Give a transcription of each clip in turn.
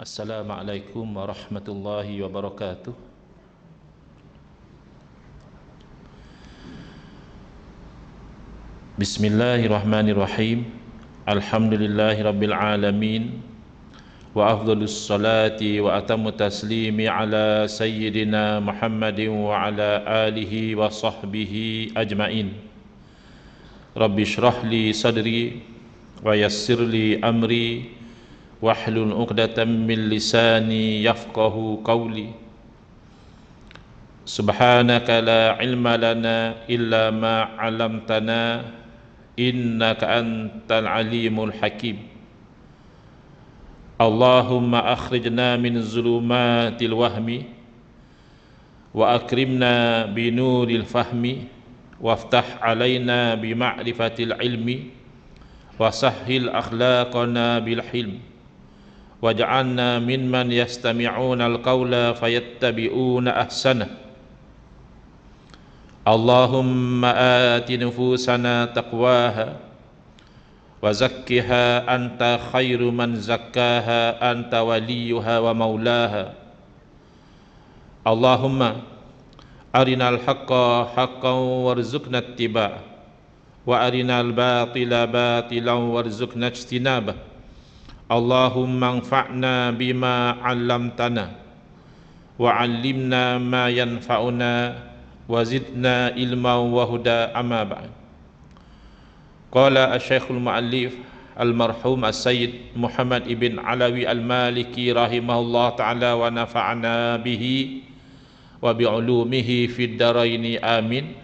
Assalamualaikum warahmatullahi wabarakatuh. Bismillahirrahmanirrahim. Alhamdulillahi rabbil alamin. Wa afdhalus salati wa atammu taslimi ala sayyidina Muhammadin wa ala alihi wa sahbihi ajmain. Rabbi shrah li sadri wa yassir li amri wahlul 'uqdatam min lisani yafqahu qawli. Subhanaka la ilma lana illa ma 'allamtana innaka antal alimul hakim. Allahumma akhrijna min zulumatil wahmi wa akrimna bi nuril fahmi waftah alaina bi ma'rifatil ilmi wa sahhil akhlaqana bil hilm waj'alna mimman yastami'una al-qawla fayattabi'una ahsana. Allahumma ati nufusana taqwaha wa zakkiha anta khairu man zakkaha anta waliyuha wa maulaha. Allahumma arinal haqqa haqqan warzuqna ittiba' wa arinal batila batilan warzuqna ijtinabah. Allahumma anfa'na bima 'allamtana wa 'allimna ma yanfa'una wa zidna ilman wa huda amma ba'd. Qala asy-Syekhul Mu'allif al-marhum as-Sayyid Muhammad ibn Alawi al-Maliki rahimahullah ta'ala wa nafa'ana bihi wa bi'ulumihi fid dharaini amin.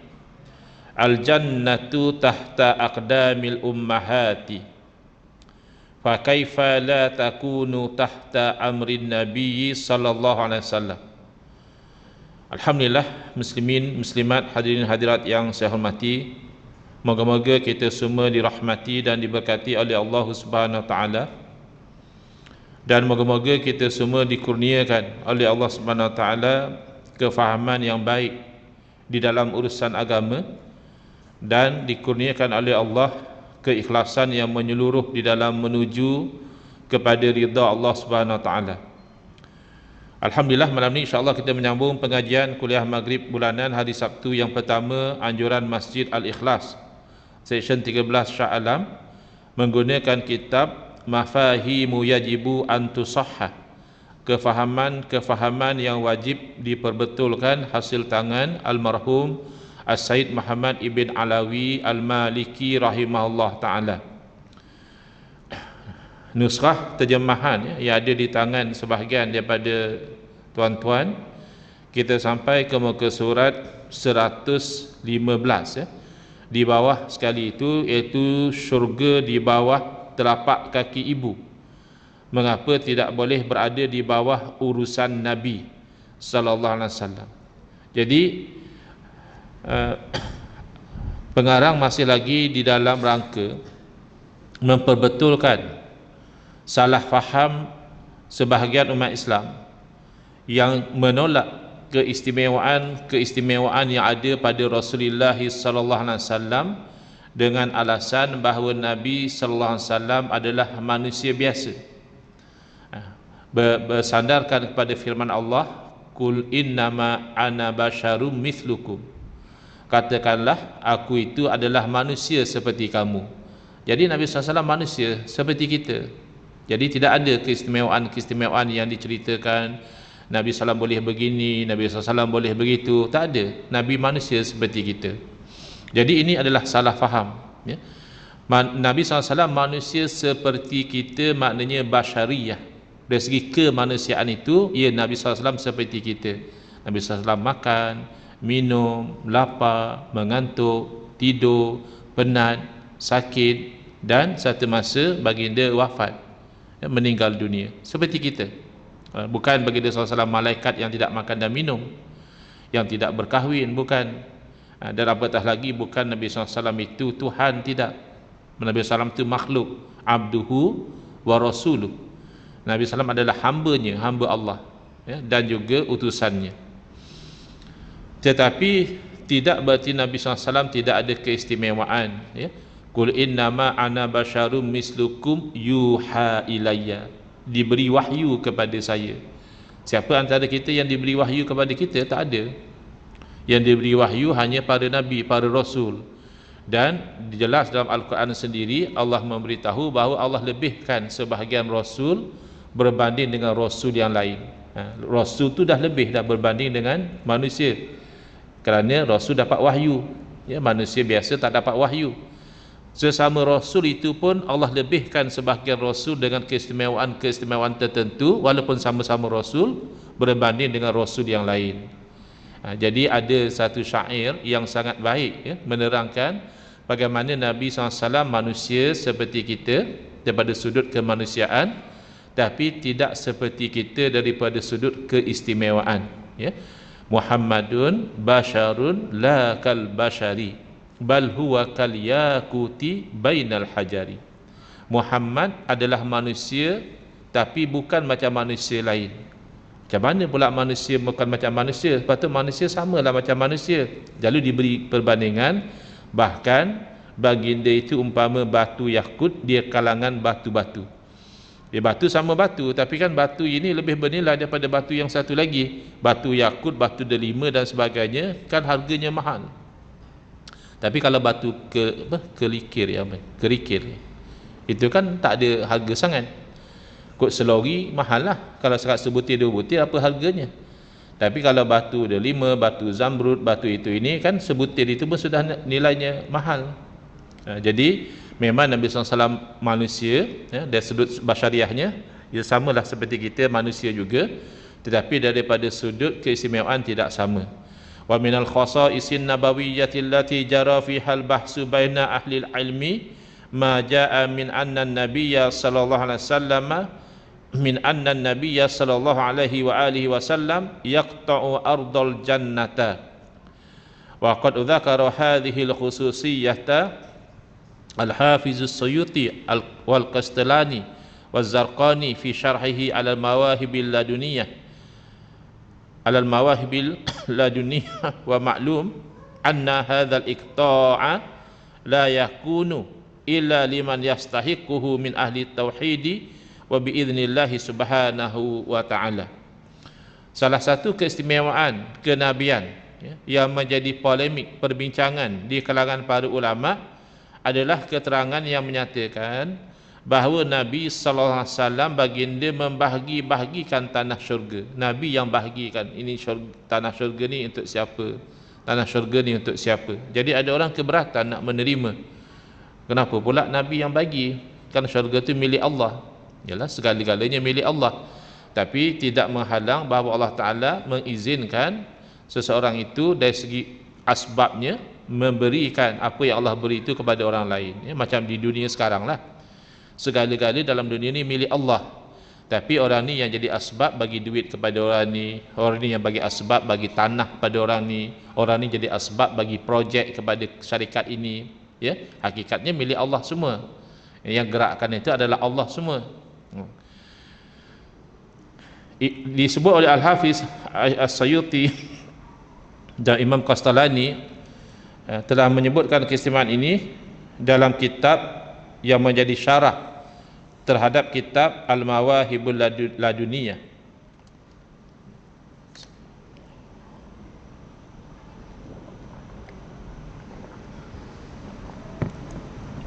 Al-jannatu tahta aqdamil ummahati fa kaifa la takunu tahta amrin nabiyyi sallallahu alaihi wasallam. Alhamdulillah, muslimin muslimat, hadirin hadirat yang saya hormati, moga-moga kita semua dirahmati dan diberkati oleh Allah Subhanahu wa taala, dan moga-moga kita semua dikurniakan oleh Allah Subhanahu wa taala kefahaman yang baik di dalam urusan agama, dan dikurniakan oleh Allah keikhlasan yang menyeluruh di dalam menuju kepada ridha Allah Subhanahu wa taala. Alhamdulillah, malam ni insya-Allah kita menyambung pengajian kuliah maghrib bulanan hari Sabtu yang pertama anjuran Masjid Al-Ikhlas section 13 Shah Alam, menggunakan kitab Mafahimu Yajibu an Tusahhah, kefahaman yang wajib diperbetulkan, hasil tangan almarhum As-Sayyid Muhammad ibn Alawi al-Maliki rahimahullah ta'ala. Nuskhah terjemahan yang ada di tangan sebahagian daripada tuan-tuan, kita sampai ke muka surat 115 di bawah sekali itu, iaitu syurga di bawah telapak kaki ibu. Mengapa tidak boleh berada di bawah urusan Nabi sallallahu alaihi wasallam. Jadi pengarang masih lagi di dalam rangka memperbetulkan salah faham sebahagian umat Islam yang menolak keistimewaan yang ada pada Rasulullah sallallahu alaihi wasallam dengan alasan bahawa Nabi sallallahu alaihi wasallam adalah manusia biasa, bersandarkan kepada firman Allah, "Qul innama ana basyarum mithlukum." Katakanlah, aku itu adalah manusia seperti kamu. Jadi Nabi SAW manusia seperti kita. Jadi tidak ada keistimewaan yang diceritakan Nabi SAW boleh begini, Nabi SAW boleh begitu. Tak ada. Nabi manusia seperti kita. Jadi ini adalah salah faham, ya. Nabi SAW manusia seperti kita, maknanya basyariyah. Dari segi kemanusiaan itu, ya, Nabi SAW seperti kita. Nabi SAW makan, minum, lapar, mengantuk, tidur, penat, sakit, dan satu masa baginda wafat, meninggal dunia seperti kita. Bukan baginda SAW malaikat yang tidak makan dan minum, yang tidak berkahwin, bukan. Dan apatah lagi bukan Nabi SAW itu Tuhan, tidak. Nabi SAW itu makhluk, abduhu wa rasuluh. Nabi SAW adalah hambanya, hamba Allah, ya, dan juga utusannya. Tetapi tidak berarti Nabi SAW tidak ada keistimewaan, ya. Qul innama ana basyarum mislukum yuha ilayya. diberi wahyu kepada saya. Siapa antara kita yang diberi wahyu kepada kita? Tak ada. Yang diberi wahyu hanya para nabi, para rasul. Dan jelas dalam Al-Quran sendiri Allah memberitahu bahawa Allah lebihkan sebahagian rasul berbanding dengan rasul yang lain. Rasul tu dah lebih dah berbanding dengan manusia, kerana rasul dapat wahyu, ya, manusia biasa tak dapat wahyu. Sesama rasul itu pun Allah lebihkan sebahagian rasul dengan keistimewaan tertentu, walaupun sama-sama rasul berbanding dengan rasul yang lain. Jadi ada satu syair yang sangat baik, ya, menerangkan bagaimana Nabi SAW manusia seperti kita daripada sudut kemanusiaan, tapi tidak seperti kita daripada sudut keistimewaan, ya. Muhammadun basyarun la kal basyari bal huwa kal yaquti bainal hajari. Muhammad adalah manusia tapi bukan macam manusia lain. Macam mana pula manusia bukan macam manusia? Patut manusia samalah macam manusia. Lalu diberi perbandingan, bahkan baginda itu umpama batu yakut, dia kalangan batu-batu. Dia batu sama batu, tapi kan batu ini lebih bernilai daripada batu yang satu lagi. Batu yakut, batu delima dan sebagainya kan harganya mahal. Tapi kalau batu kerikil, itu kan tak ada harga sangat. Kot selori mahal lah. Kalau sekat sebutir dua butir apa harganya? Tapi kalau batu delima, batu zamrud, batu itu ini kan sebutir itu pun sudah nilainya mahal. Jadi memang Nabi SAW manusia, ya, dari sudut basyariahnya ia samalah seperti kita manusia juga, tetapi daripada sudut keistimewaan tidak sama. Wa minal khasaisin nabawiyyati allati jara fiha al-bahsu baina ahli al-ilmi ma jaa min anna an-nabiyya sallallahu alaihi wasallam min anna an-nabiyya sallallahu alaihi wa alihi wasallam yaqta'u ardal jannata wa qad dzakara hadhihi al-khususiyyata Al-Hafiz As-Suyuti wal-Qastalani wal-Zarqani fi syarhihi ala al-mawahibil laduniyah wa ma'lum anna hadzal iqta'a la yakunu illa liman yastahiquhu min ahli tauhidi wa biidznillah subhanahu wa ta'ala. Salah satu keistimewaan kenabian, ya, yang menjadi polemik perbincangan di kalangan para ulama adalah keterangan yang menyatakan bahawa Nabi SAW baginda membahagi-bahagikan tanah syurga. Nabi yang bahagikan, ini tanah syurga ni untuk siapa, tanah syurga ni untuk siapa. Jadi ada orang keberatan nak menerima. Kenapa pula Nabi yang bagi? Kan syurga tu milik Allah. Yalah, segala-galanya milik Allah. Tapi tidak menghalang bahawa Allah Ta'ala mengizinkan seseorang itu dari segi asbabnya memberikan apa yang Allah beri itu kepada orang lain, ya, macam di dunia sekarang lah, segala-gala dalam dunia ni milik Allah, tapi orang ni yang jadi asbab bagi duit kepada orang ni, orang ni yang bagi asbab bagi tanah pada orang ni, orang ni jadi asbab bagi projek kepada syarikat ini, ya, hakikatnya milik Allah semua. Yang gerakkan itu adalah Allah semua. Disebut oleh Al-Hafiz As-Suyuti dan Imam Qastalani telah menyebutkan keistimewaan ini dalam kitab yang menjadi syarah terhadap kitab Al-Mawahibul Laduniyah.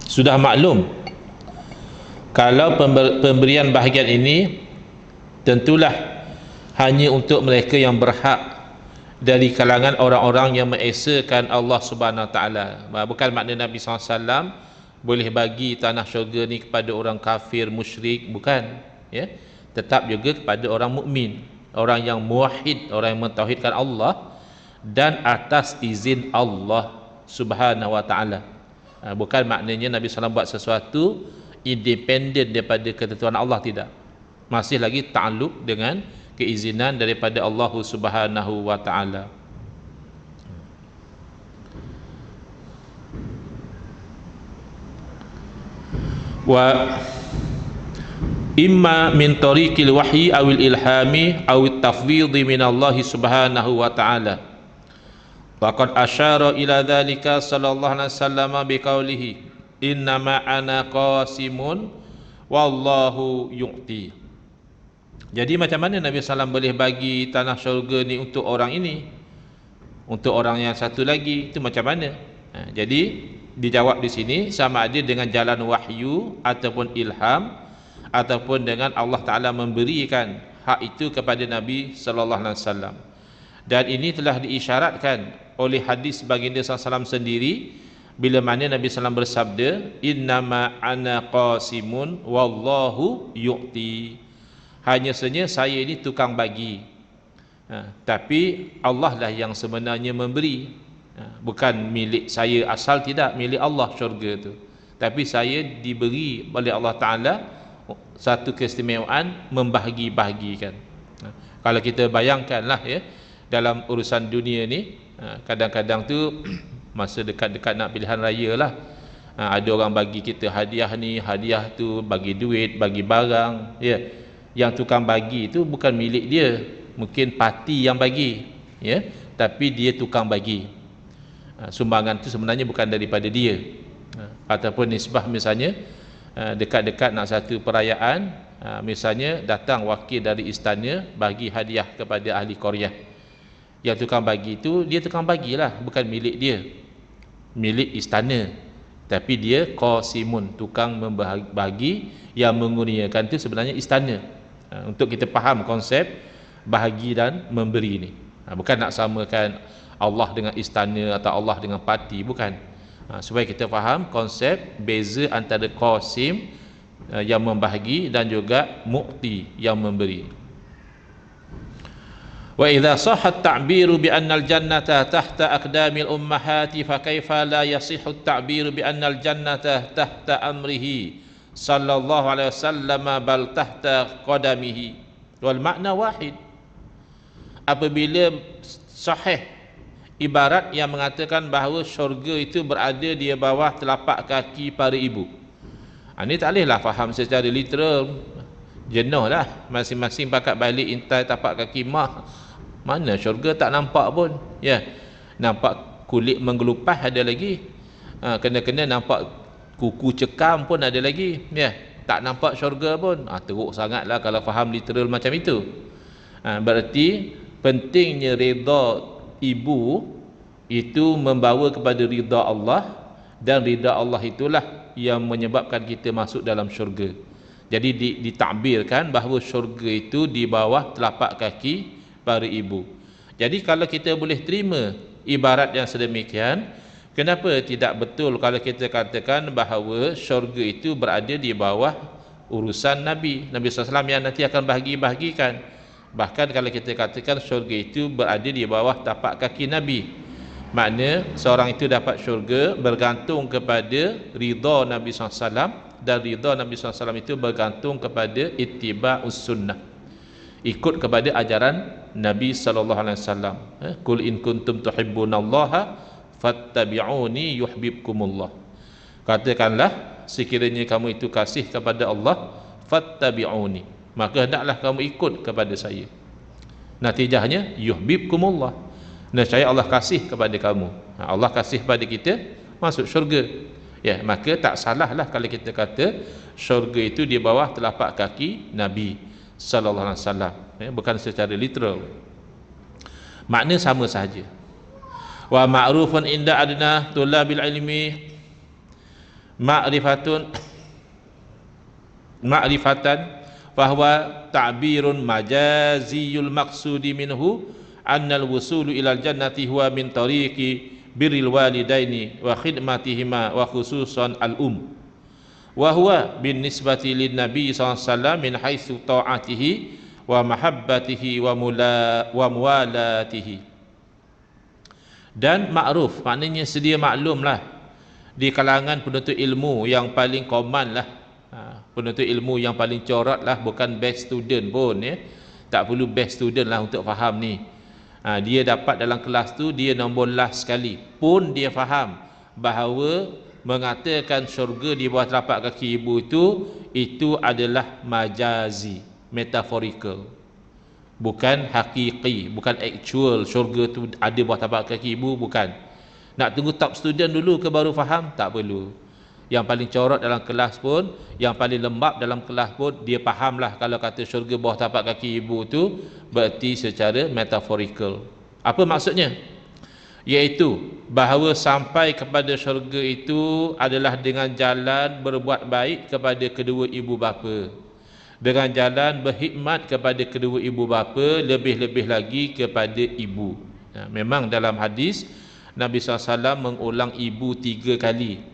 Sudah maklum kalau pemberian bahagian ini tentulah hanya untuk mereka yang berhak dari kalangan orang-orang yang mengesakan Allah Subhanahu Wa Taala. Bukan makna Nabi SAW boleh bagi tanah syurga ni kepada orang kafir, musyrik, bukan, ya. Tetap juga kepada orang mukmin, orang yang muwahhid, orang yang mentauhidkan Allah dan atas izin Allah Subhanahu Wa Taala. Bukan maknanya Nabi SAW buat sesuatu independen daripada ketentuan Allah, tidak. Masih lagi ta'alluq dengan keizinan daripada Allah Subhanahu wa taala. Wa imma min tariqil wahyi awil ilhami awit tafwidhi min Allah Subhanahu wa taala. Faqad asyara ila dzalika sallallahu alaihi wasallam biqaulihi innama ana qasimun wallahu yu'ti. Jadi macam mana Nabi SAW boleh bagi tanah syurga ni untuk orang ini, untuk orang yang satu lagi, itu macam mana? Jadi dijawab di sini sama ada dengan jalan wahyu ataupun ilham ataupun dengan Allah Ta'ala memberikan hak itu kepada Nabi SAW. Dan ini telah diisyaratkan oleh hadis baginda SAW sendiri bila mana Nabi SAW bersabda, innama ana qasimun wallahu yu'ti, hanya saja saya ini tukang bagi, tapi Allah lah yang sebenarnya memberi. Bukan milik saya asal, tidak, milik Allah syurga tu, tapi saya diberi oleh Allah Ta'ala satu keistimewaan membahagi-bahagikan. Kalau kita bayangkanlah ya, dalam urusan dunia ni, kadang-kadang tu masa dekat-dekat nak pilihan raya lah, ada orang bagi kita hadiah ni, hadiah tu, bagi duit, bagi barang ya. Yang tukang bagi itu bukan milik dia, mungkin parti yang bagi ya, tapi dia tukang bagi. Sumbangan itu sebenarnya bukan daripada dia. Ataupun nisbah misalnya dekat-dekat nak satu perayaan, misalnya datang wakil dari istana bagi hadiah kepada ahli qaryah, yang tukang bagi itu dia tukang bagilah, bukan milik dia, milik istana, tapi dia qasimun, tukang membagi, yang mengurniakan itu sebenarnya istana. Untuk kita faham konsep bahagi dan memberi ni, bukan nak samakan Allah dengan istana atau Allah dengan parti, bukan. Supaya kita faham konsep beza antara qasim yang membahagi dan juga mu'ti yang memberi. Wa idza sahha at-ta'biru bi anna al-jannata tahta aqdamil ummahati fa kaifa la yasihhu at-ta'biru bi anna al-jannata tahta amrihi sallallahu alaihi wasallam bal tahta qadamihi wal makna wahid. Apabila sahih ibarat yang mengatakan bahawa syurga itu berada di bawah telapak kaki para ibu, ini tak bolehlah faham secara literal, jenuh lah masing-masing pakat balik intai tapak kaki mak, mana syurga tak nampak pun ya. Nampak kulit menggelupah ada lagi, kena-kena nampak kuku cekam pun ada lagi ya, tak nampak syurga pun. Teruk sangatlah kalau faham literal macam itu. Berarti pentingnya redha ibu itu membawa kepada ridha Allah, dan ridha Allah itulah yang menyebabkan kita masuk dalam syurga. Jadi ditakbirkan bahawa syurga itu di bawah telapak kaki para ibu. Jadi kalau kita boleh terima ibarat yang sedemikian, kenapa tidak betul kalau kita katakan bahawa syurga itu berada di bawah urusan Nabi SAW yang nanti akan bahagi-bahagikan. Bahkan kalau kita katakan syurga itu berada di bawah tapak kaki Nabi, makna seorang itu dapat syurga bergantung kepada ridha Nabi SAW, dan ridha Nabi SAW itu bergantung kepada ittiba'us sunnah, ikut kepada ajaran Nabi SAW. Qul in kuntum tuhibbunallaha fattabi'uni yuhibbukumullah. Katakanlah sekiranya kamu itu kasih kepada Allah, fattabi'uni, maka hendaklah kamu ikut kepada saya. Natijahnya yuhibbukumullah, nescaya Allah kasih kepada kamu. Allah kasih pada kita, masuk syurga ya. Maka tak salahlah kalau kita kata syurga itu di bawah telapak kaki Nabi sallallahu alaihi wasallam ya, bukan secara literal, makna sama sahaja. Wa ma'rufun inda adna tulabil ilmi ma'rifatan bahwa ta'birun majaziyul maqsudi minhu annal wusulu ilal jannati huwa min tariqi birril walidaini wa khidmatihima wa khususan al-um, wa huwa bin nisbati lin nabi sallallahu alaihi wasallam min haitsu ta'atihi wa mahabbatihi wa muwalatihi. Dan ma'ruf maknanya sedia maklumlah di kalangan penuntut ilmu yang paling common lah, penuntut ilmu yang paling corat lah, bukan best student pun ya, tak perlu best student lah untuk faham ni. Dia dapat dalam kelas tu dia nombor last sekali pun dia faham bahawa mengatakan syurga di bawah telapak kaki ibu itu adalah majazi, metaphorical, bukan hakiki, bukan actual syurga tu ada bawah tapak kaki ibu, bukan. Nak tunggu top student dulu ke baru faham? Tak perlu. yang paling corot dalam kelas pun, yang paling lembab dalam kelas pun, dia fahamlah kalau kata syurga bawah tapak kaki ibu tu berarti secara metaphorical. Apa maksudnya? Iaitu bahawa sampai kepada syurga itu adalah dengan jalan berbuat baik kepada kedua ibu bapa, dengan jalan berkhidmat kepada kedua ibu bapa, lebih-lebih lagi kepada ibu. Memang dalam hadis Nabi SAW mengulang ibu 3 kali,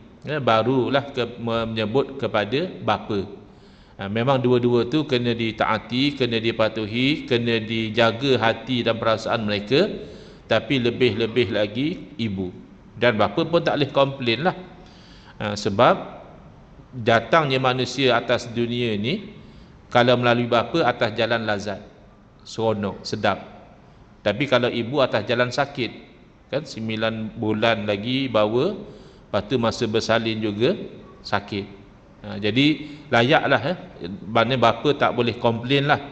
barulah menyebut kepada bapa. Memang dua-dua tu kena ditaati, kena dipatuhi, kena dijaga hati dan perasaan mereka, tapi lebih-lebih lagi ibu. Dan bapa pun tak boleh komplain lah, sebab datangnya manusia atas dunia ni kalau melalui bapa atas jalan lazat, seronok, sedap. Tapi kalau ibu atas jalan sakit, kan 9 bulan lagi bawa, lepas tu masa bersalin juga sakit. Jadi layaklah, maknanya bapa tak boleh komplain lah.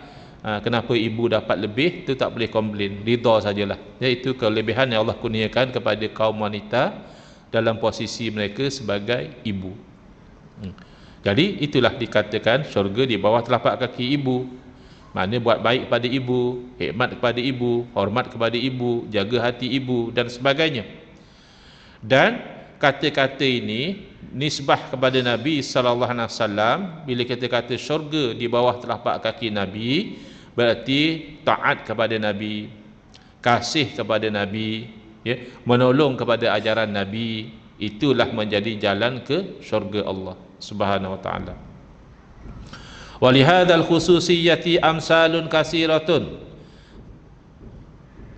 Kenapa ibu dapat lebih, tu tak boleh komplain, ridha sajalah. Iaitu kelebihan yang Allah kurniakan kepada kaum wanita dalam posisi mereka sebagai ibu. Jadi itulah dikatakan syurga di bawah telapak kaki ibu. Maknanya buat baik kepada ibu, khidmat kepada ibu, hormat kepada ibu, jaga hati ibu dan sebagainya. Dan kata-kata ini nisbah kepada Nabi SAW. Bila kita kata syurga di bawah telapak kaki Nabi, berarti taat kepada Nabi, kasih kepada Nabi, menolong kepada ajaran Nabi. Itulah menjadi jalan ke syurga Allah Subhanahu wa ta'ala. Walihadzal khususiyyati amsalun kasiratun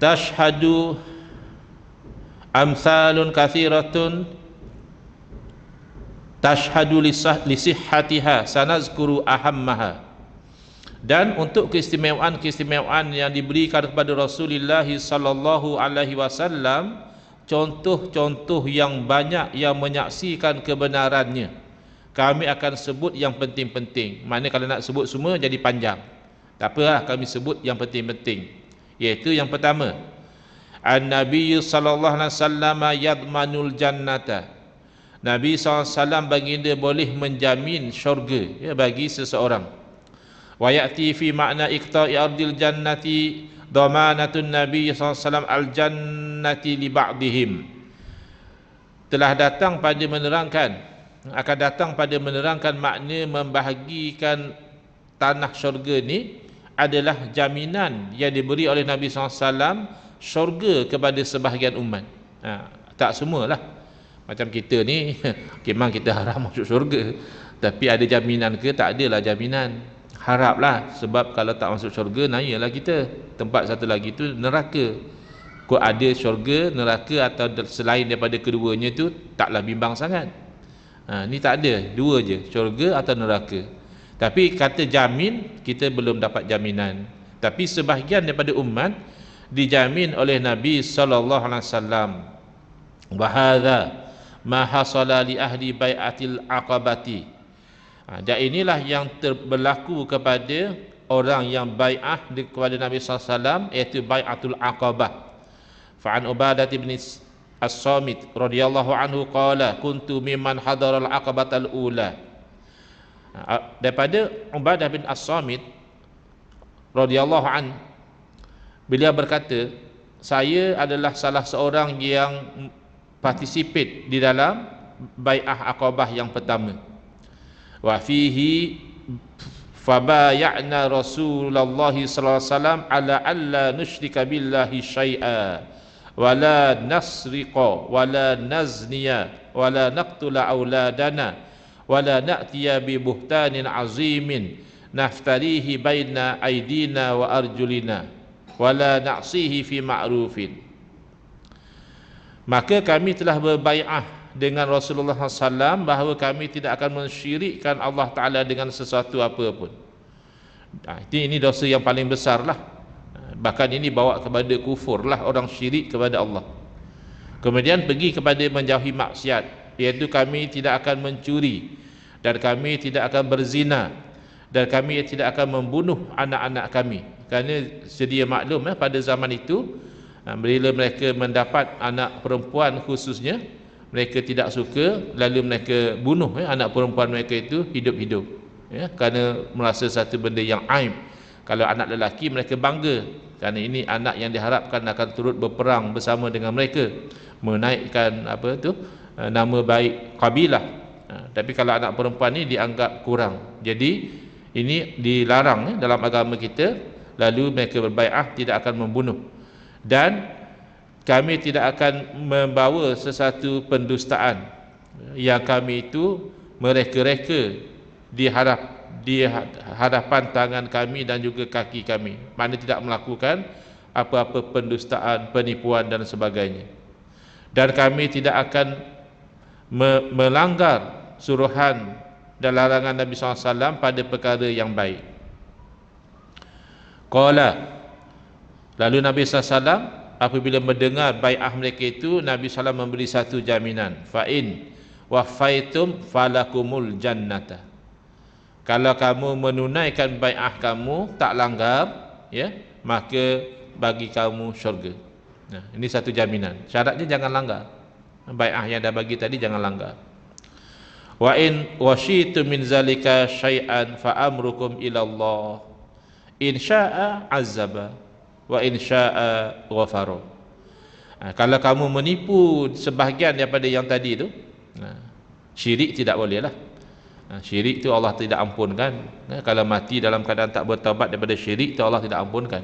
tashhadu tashhadu lisihhatiha sanazkuru ahammaha. Dan untuk keistimewaan yang diberikan kepada Rasulullah sallallahu alaihi wasallam, contoh-contoh yang banyak yang menyaksikan kebenarannya, kami akan sebut yang penting-penting. Maknanya kalau nak sebut semua jadi panjang, tak apalah, kami sebut yang penting-penting. Iaitu yang pertama, An-Nabi sallallahu alaihi wasallam yadmanul jannata. Nabi SAW baginda boleh menjamin syurga, bagi seseorang. Wa ya'ti fi makna iqta'i ardil jannati dhamanatun Nabi SAW al-jannati li ba'dihim. Telah datang pada menerangkan, akan datang pada menerangkan makna membahagikan tanah syurga ni adalah jaminan yang diberi oleh Nabi SAW syurga kepada sebahagian umat. Tak semualah. Macam kita ni, memang kita harap masuk syurga, tapi ada jaminan ke? Tak adalah jaminan. Haraplah, sebab kalau tak masuk syurga, nayalah kita. Tempat satu lagi tu neraka. Kau ada syurga, neraka atau selain daripada keduanya tu, taklah bimbang sangat. Ni tak ada, dua je, syurga atau neraka. Tapi kata jamin, kita belum dapat jaminan. Tapi sebahagian daripada umat dijamin oleh Nabi sallallahu alaihi wasallam. Wa hadza ma hasala li ahli bai'atil aqabati. Dan inilah yang berlaku kepada orang yang bai'ah kepada Nabi sallallahu alaihi wasallam, iaitu bai'atul aqabah. Fa'an Ubadah bin As-Samit radhiyallahu anhu qala kuntu mimman hadaral aqabatal ula. Daripada Ubadah bin As-Samit radhiyallahu an, beliau berkata, saya adalah salah seorang yang participate di dalam bai'ah Aqabah yang pertama. Wa fihi fabaya'na Rasulullah sallallahu alaihi wasallam ala alla nusyrika billahi syai'a wala nasriqa wala nazniya wala naqtula auladana wala na'tiya bi buhtanin azimin naftarihi baina aidina wa arjulina wala na'sihi fi ma'rufin. Maka kami telah berbai'ah dengan Rasulullah SAW bahawa kami tidak akan mensyirikkan Allah Ta'ala dengan sesuatu apa pun. Ini dosa yang paling besar lah. Bahkan ini bawa kepada kufur lah, orang syirik kepada Allah. Kemudian pergi kepada menjauhi maksiat, iaitu kami tidak akan mencuri, dan kami tidak akan berzina, dan kami tidak akan membunuh anak-anak kami. Kerana sedia maklum pada zaman itu, bila mereka mendapat anak perempuan khususnya, mereka tidak suka, lalu mereka bunuh anak perempuan mereka itu hidup-hidup, kerana merasa satu benda yang aib. Kalau anak lelaki mereka bangga, kerana ini anak yang diharapkan akan turut berperang bersama dengan mereka, menaikkan nama baik kabilah. Tapi kalau anak perempuan ni dianggap kurang, jadi ini dilarang dalam agama kita. Lalu mereka berbai'ah tidak akan membunuh, dan kami tidak akan membawa sesuatu pendustaan yang kami itu mereka-reka di hadapan tangan kami dan juga kaki kami. Maknanya tidak melakukan apa-apa pendustaan, penipuan dan sebagainya. Dan kami tidak akan melanggar suruhan dan larangan Nabi SAW pada perkara yang baik. Qala, lalu Nabi SAW apabila mendengar bai'ah mereka itu, Nabi SAW memberi satu jaminan, fa'in wafaitum falakumul jannata. Kalau kamu menunaikan bai'ah kamu, tak langgar, maka bagi kamu syurga. Nah, ini satu jaminan. Syaratnya jangan langgar. Bai'ah yang dah bagi tadi jangan langgar. Wa in washitu min zalika syai'an fa amrukum ila Allah. In sya'a azaba wa in sya'a ghafara. Kalau kamu menipu sebahagian daripada yang tadi itu, syirik tidak boleh lah. Syirik itu Allah tidak ampunkan. Kalau mati dalam keadaan tak bertaubat daripada syirik itu Allah tidak ampunkan.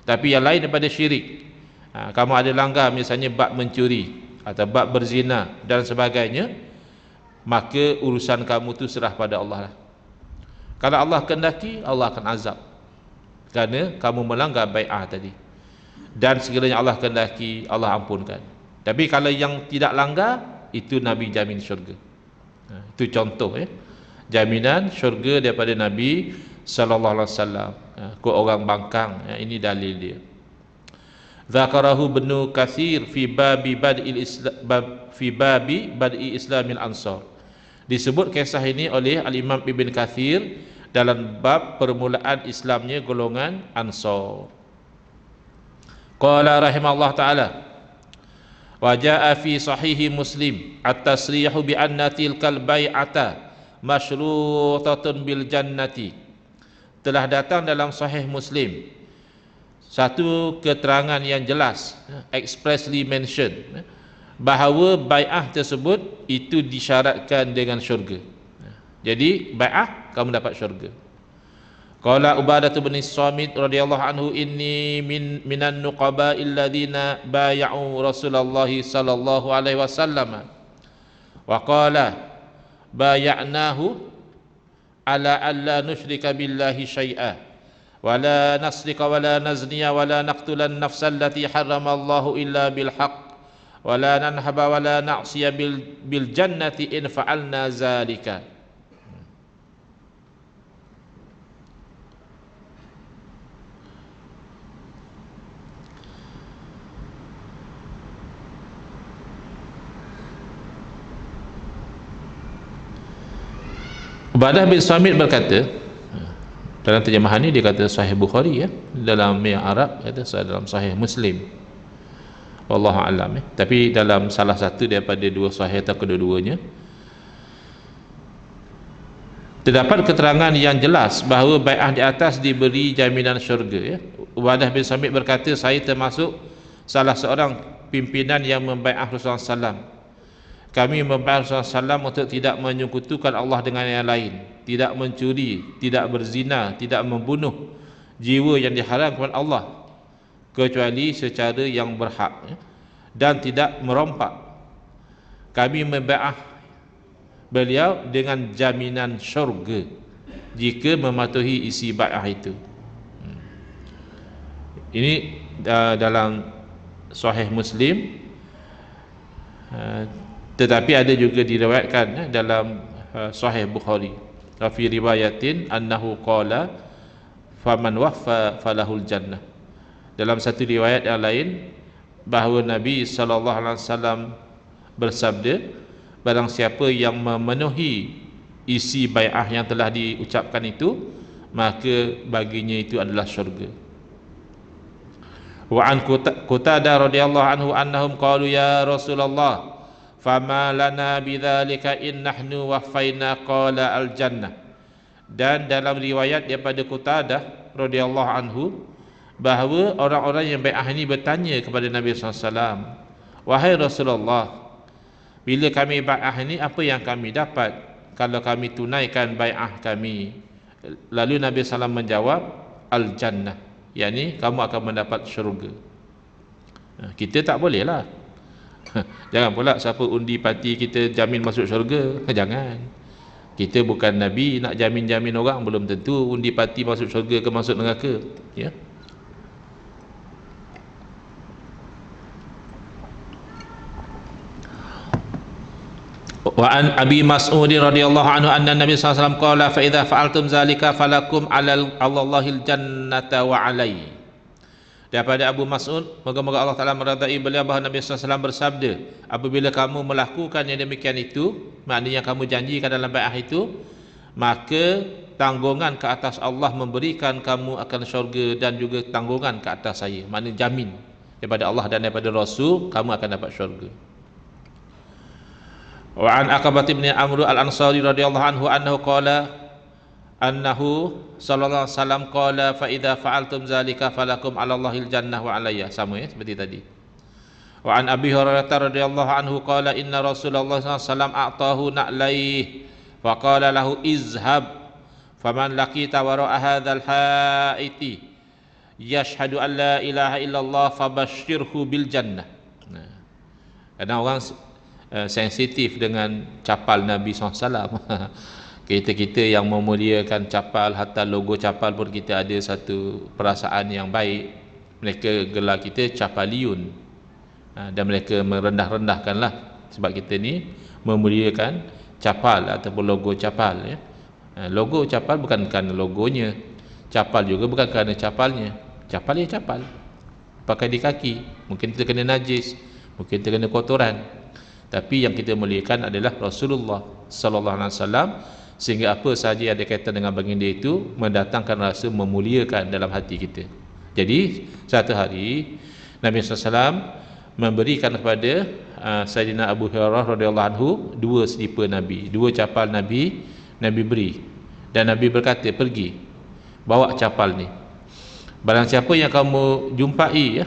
Tapi yang lain daripada syirik, kamu ada langgar misalnya bab mencuri atau bab berzina dan sebagainya, maka urusan kamu tu serah pada Allah lah. Kalau Allah kehendaki, Allah akan azab kerana kamu melanggar bai'ah tadi, dan sekiranya Allah kehendaki, Allah ampunkan. Tapi kalau yang tidak langgar, itu Nabi jamin syurga. Itu contoh jaminan syurga daripada Nabi sallallahu alaihi wasallam ke orang bangkang. Ini dalil dia. Zakarahu Ibnu Katsir fi babi bad'i Islamil Ansar. Disebut kisah ini oleh Al-Imam Ibn Katsir dalam bab permulaan Islamnya golongan Ansar. Qala rahimahullah ta'ala, wa jaa fi sahihi Muslim at-tasrihu bi anna tilkal bai'ata masyrutatun bil jannati. Telah datang dalam sahih Muslim satu keterangan yang jelas, expressly mentioned, bahawa bai'ah tersebut itu disyaratkan dengan syurga. Jadi bai'ah kamu dapat syurga. Qala Ubadah bin Samit radhiyallahu anhu, inni minan nuqaba'il ladzina bay'u Rasulullah sallallahu alaihi wasallam wa qala bay'nahu ala alla nusyrika billahi syai'a wa la nasrika wa la nazniya wa la naqtulan nafsal lati harramallahu illa bil haqq wa la nanhaba wa la na'siya bil jannati in fa'alna zalika. Ubadah bin Samit berkata, dalam terjemahan ni dia kata Sahih Bukhari, dalam yang Arab kata dalam Sahih Muslim, wallahu a'lam. Tapi dalam salah satu daripada dua sahih atau kedua-duanya terdapat keterangan yang jelas bahawa bai'ah di atas diberi jaminan syurga. Ubadah bin Samit berkata, saya termasuk salah seorang pimpinan yang membai'ah Rasulullah SAW. Kami membai'ah Rasulullah SAW untuk tidak menyekutukan Allah dengan yang lain, tidak mencuri, tidak berzina, tidak membunuh jiwa yang diharamkan Allah kecuali secara yang berhak, dan tidak merompak. Kami membai'ah beliau dengan jaminan syurga jika mematuhi isi bai'ah itu. Ini dalam Sahih Muslim, tetapi ada juga diriwayatkan dalam Sahih Bukhari, fi riwayatin annahu qala faman waffa falahul jannah. Dalam satu riwayat yang lain bahawa Nabi sallallahu alaihi wasallam bersabda, barang siapa yang memenuhi isi bai'ah yang telah diucapkan itu, maka baginya itu adalah syurga. Wa an Qutadah radhiyallahu anhu annahum qalu ya Rasulullah fama lana bidzalika in nahnu wafaina qala al jannah. Dan dalam riwayat daripada Qutadah radhiyallahu anhu bahawa orang-orang yang bai'ah ini bertanya kepada Nabi SAW, wahai Rasulullah, bila kami bai'ah ini apa yang kami dapat kalau kami tunaikan bai'ah kami? Lalu Nabi SAW menjawab, al jannah, yakni kamu akan mendapat syurga. Kita tak boleh lah. Jangan pula siapa undi parti kita jamin masuk syurga. Jangan. Kita bukan Nabi nak jamin-jamin orang, belum tentu undi parti masuk syurga ke masuk neraka. Ya. Wa an Abi Mas'ud radhiyallahu anhu anna Nabi sallallahu alaihi wasallam qala fa idza fa'altum zalika falakum 'ala Allahil jannata wa 'alai. Daripada Abu Mas'ud, moga-moga Allah Taala meridai beliau, bahawa Nabi sallallahu alaihi wasallam bersabda, apabila kamu melakukan yang demikian itu, maknanya kamu janjikan dalam bai'ah itu, maka tanggungan ke atas Allah memberikan kamu akan syurga, dan juga tanggungan ke atas saya, maknanya jamin daripada Allah dan daripada Rasul kamu akan dapat syurga. Wa an Aqabah bin Amr al-Ansari radhiyallahu anhu annahu qala annahu sallallahu alaihi wasallam qala fa idza fa'altum zalika falakum 'ala Allahil jannah wa 'alayya. Sama ya seperti tadi. Wa an Abi Hurairah radhiyallahu anhu qala inna Rasulullah sallallahu alaihi wasallam a'tahu na'layhi fa qala lahu izhab faman laqita wara'a hadzal haiti yashhadu an la ilaha illallah fabashshirhu bil jannah. Nah, kadang orang sensitif dengan capal Nabi SAW. Kita yang memuliakan capal, hatta logo capal pun kita ada satu perasaan yang baik. Mereka gelar kita capaliun, dan mereka merendah-rendahkanlah, sebab kita ni memuliakan capal ataupun logo capal ya. Logo capal bukan kerana logonya, capal juga bukan kerana capalnya. Capal ya capal, pakai di kaki, mungkin kita kena najis, mungkin kita kena kotoran, tapi yang kita muliakan adalah Rasulullah sallallahu alaihi wasallam, sehingga apa sahaja yang ada kaitan dengan baginda itu mendatangkan rasa memuliakan dalam hati kita. Jadi satu hari Nabi SAW memberikan kepada Sayyidina Abu Hurairah radhiyallahu anhu dua selipar Nabi, dua capal Nabi beri, dan Nabi berkata, pergi bawa capal ni, barang siapa yang kamu jumpai ya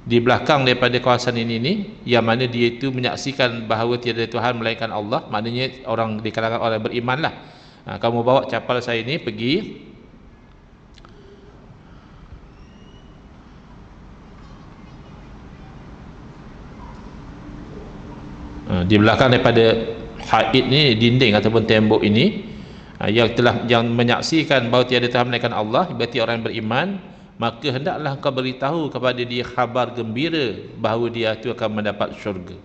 di belakang daripada kawasan ini yang mana dia itu menyaksikan bahawa tiada Tuhan melainkan Allah, maknanya orang di kalangan orang beriman lah, kamu bawa capal saya ini pergi di belakang daripada haid ni, dinding ataupun tembok ini, yang menyaksikan bahawa tiada Tuhan melainkan Allah, berarti orang yang beriman, maka hendaklah kau beritahu kepada dia khabar gembira bahawa dia itu akan mendapat syurga.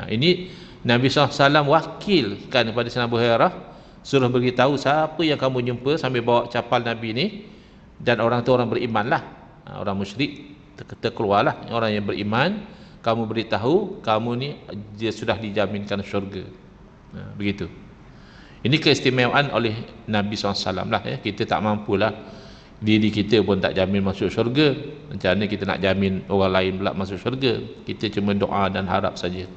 Ini Nabi SAW wakilkan kepada Sayyidina Abu Hurairah, suruh beritahu siapa yang kamu jumpa sambil bawa capal Nabi ni, dan orang tu orang beriman lah. Orang musyrik terkeluarlah, orang yang beriman, kamu beritahu kamu ni dia sudah dijaminkan syurga. Begitu. Ini keistimewaan oleh Nabi SAW lah ya. Kita tak mampulah, diri kita pun tak jamin masuk syurga, macam mana kita nak jamin orang lain pula masuk syurga? Kita cuma doa dan harap saja.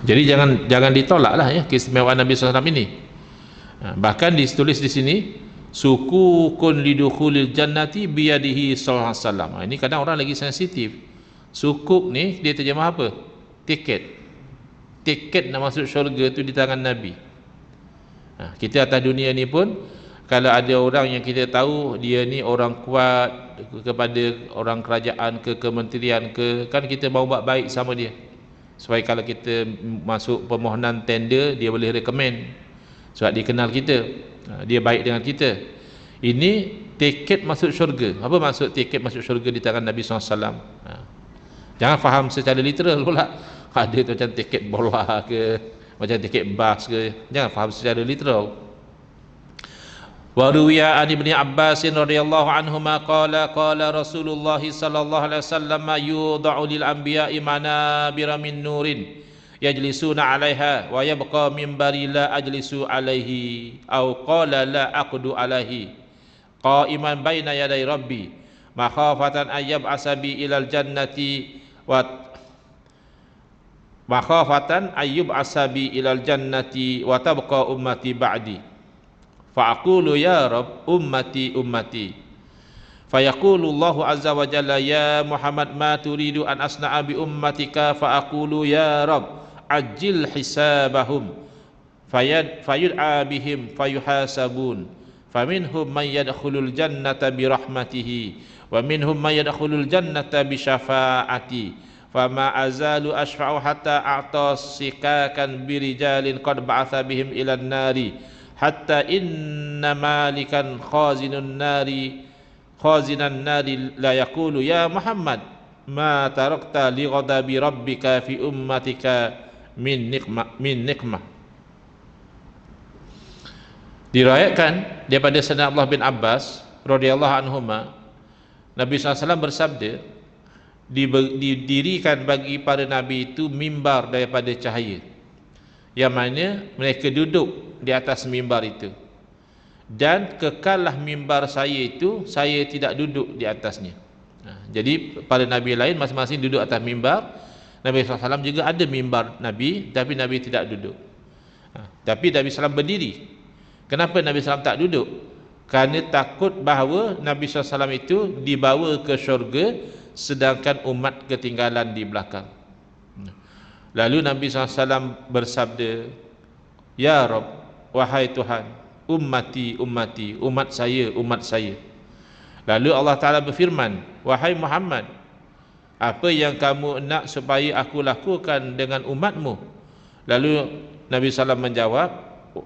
Jadi jangan ditolak lah ya keistimewaan Nabi SAW ini. Bahkan ditulis di sini, suku kun lidukhulil jannati biyadihi sallallahu alaihi wasallam. Ini kadang orang lagi sensitif. Sukuk ni dia terjemah apa? Tiket nak masuk syurga tu di tangan Nabi. Kita atas dunia ni pun, kalau ada orang yang kita tahu dia ni orang kuat kepada orang kerajaan ke kementerian ke, kan kita mau buat baik sama dia, supaya kalau kita masuk permohonan tender dia boleh recommend, sebab dia kenal kita, dia baik dengan kita. Ini tiket masuk syurga. Apa maksud tiket masuk syurga di tangan Nabi SAW? Jangan faham secara literal pula. Ada tu macam tiket bola ke, macam tiket bas ke, jangan faham secara literal. Wa ruwiya an Ibnu Abbas radhiyallahu anhuma qala qala Rasulullah sallallahu alaihi wasallam yudha'u lil anbiya'i manabira min nurin yajlisuna 'alaiha wa yabqa minbari la ajlisu 'alaihi aw qala la aqdu 'alaihi qa'iman baina yaday rabbi makhafatan ayyab asabi ilal jannati wa makhafatan ayyub asabi ilal jannati wa tabqa ummati ba'di fa aqulu ya rab ummati ummati fayaqulu Allahu azza wa jalla ya Muhammad ma turidu an asna'a bi ummatika fa aqulu ya rab ajil hisabahum fayud'a bihim fayuhasabun faminhum man yadkhulul jannata bi rahmatihi wa minhum man yadkhulul jannata bi syafaati fama azalu ashfa'u hatta a'ta sikakan bi rijalin qad ba'atha bihim ilan nari hatta inna malikan khazinan nari la yaqulu ya Muhammad ma tarakta li ghadabi rabbika fi ummatika min nikmah. Diriwayatkan daripada Sayyidina Abdullah bin Abbas radhiyallahu anhuma, Nabi SAW bersabda, didirikan bagi para nabi itu mimbar daripada cahaya, yang mana mereka duduk di atas mimbar itu, dan kekallah mimbar saya itu, saya tidak duduk di atasnya. Jadi para nabi lain masing-masing duduk atas mimbar, Nabi SAW juga ada mimbar Nabi, tapi Nabi tidak duduk. Tapi Nabi SAW berdiri. Kenapa Nabi SAW tak duduk? Kerana takut bahawa Nabi SAW itu dibawa ke syurga sedangkan umat ketinggalan di belakang. Lalu Nabi SAW bersabda, ya Rabb, wahai Tuhan, ummati ummati, umat saya umat saya. Lalu Allah Ta'ala berfirman, wahai Muhammad, apa yang kamu nak supaya aku lakukan dengan umatmu? Lalu Nabi SAW menjawab,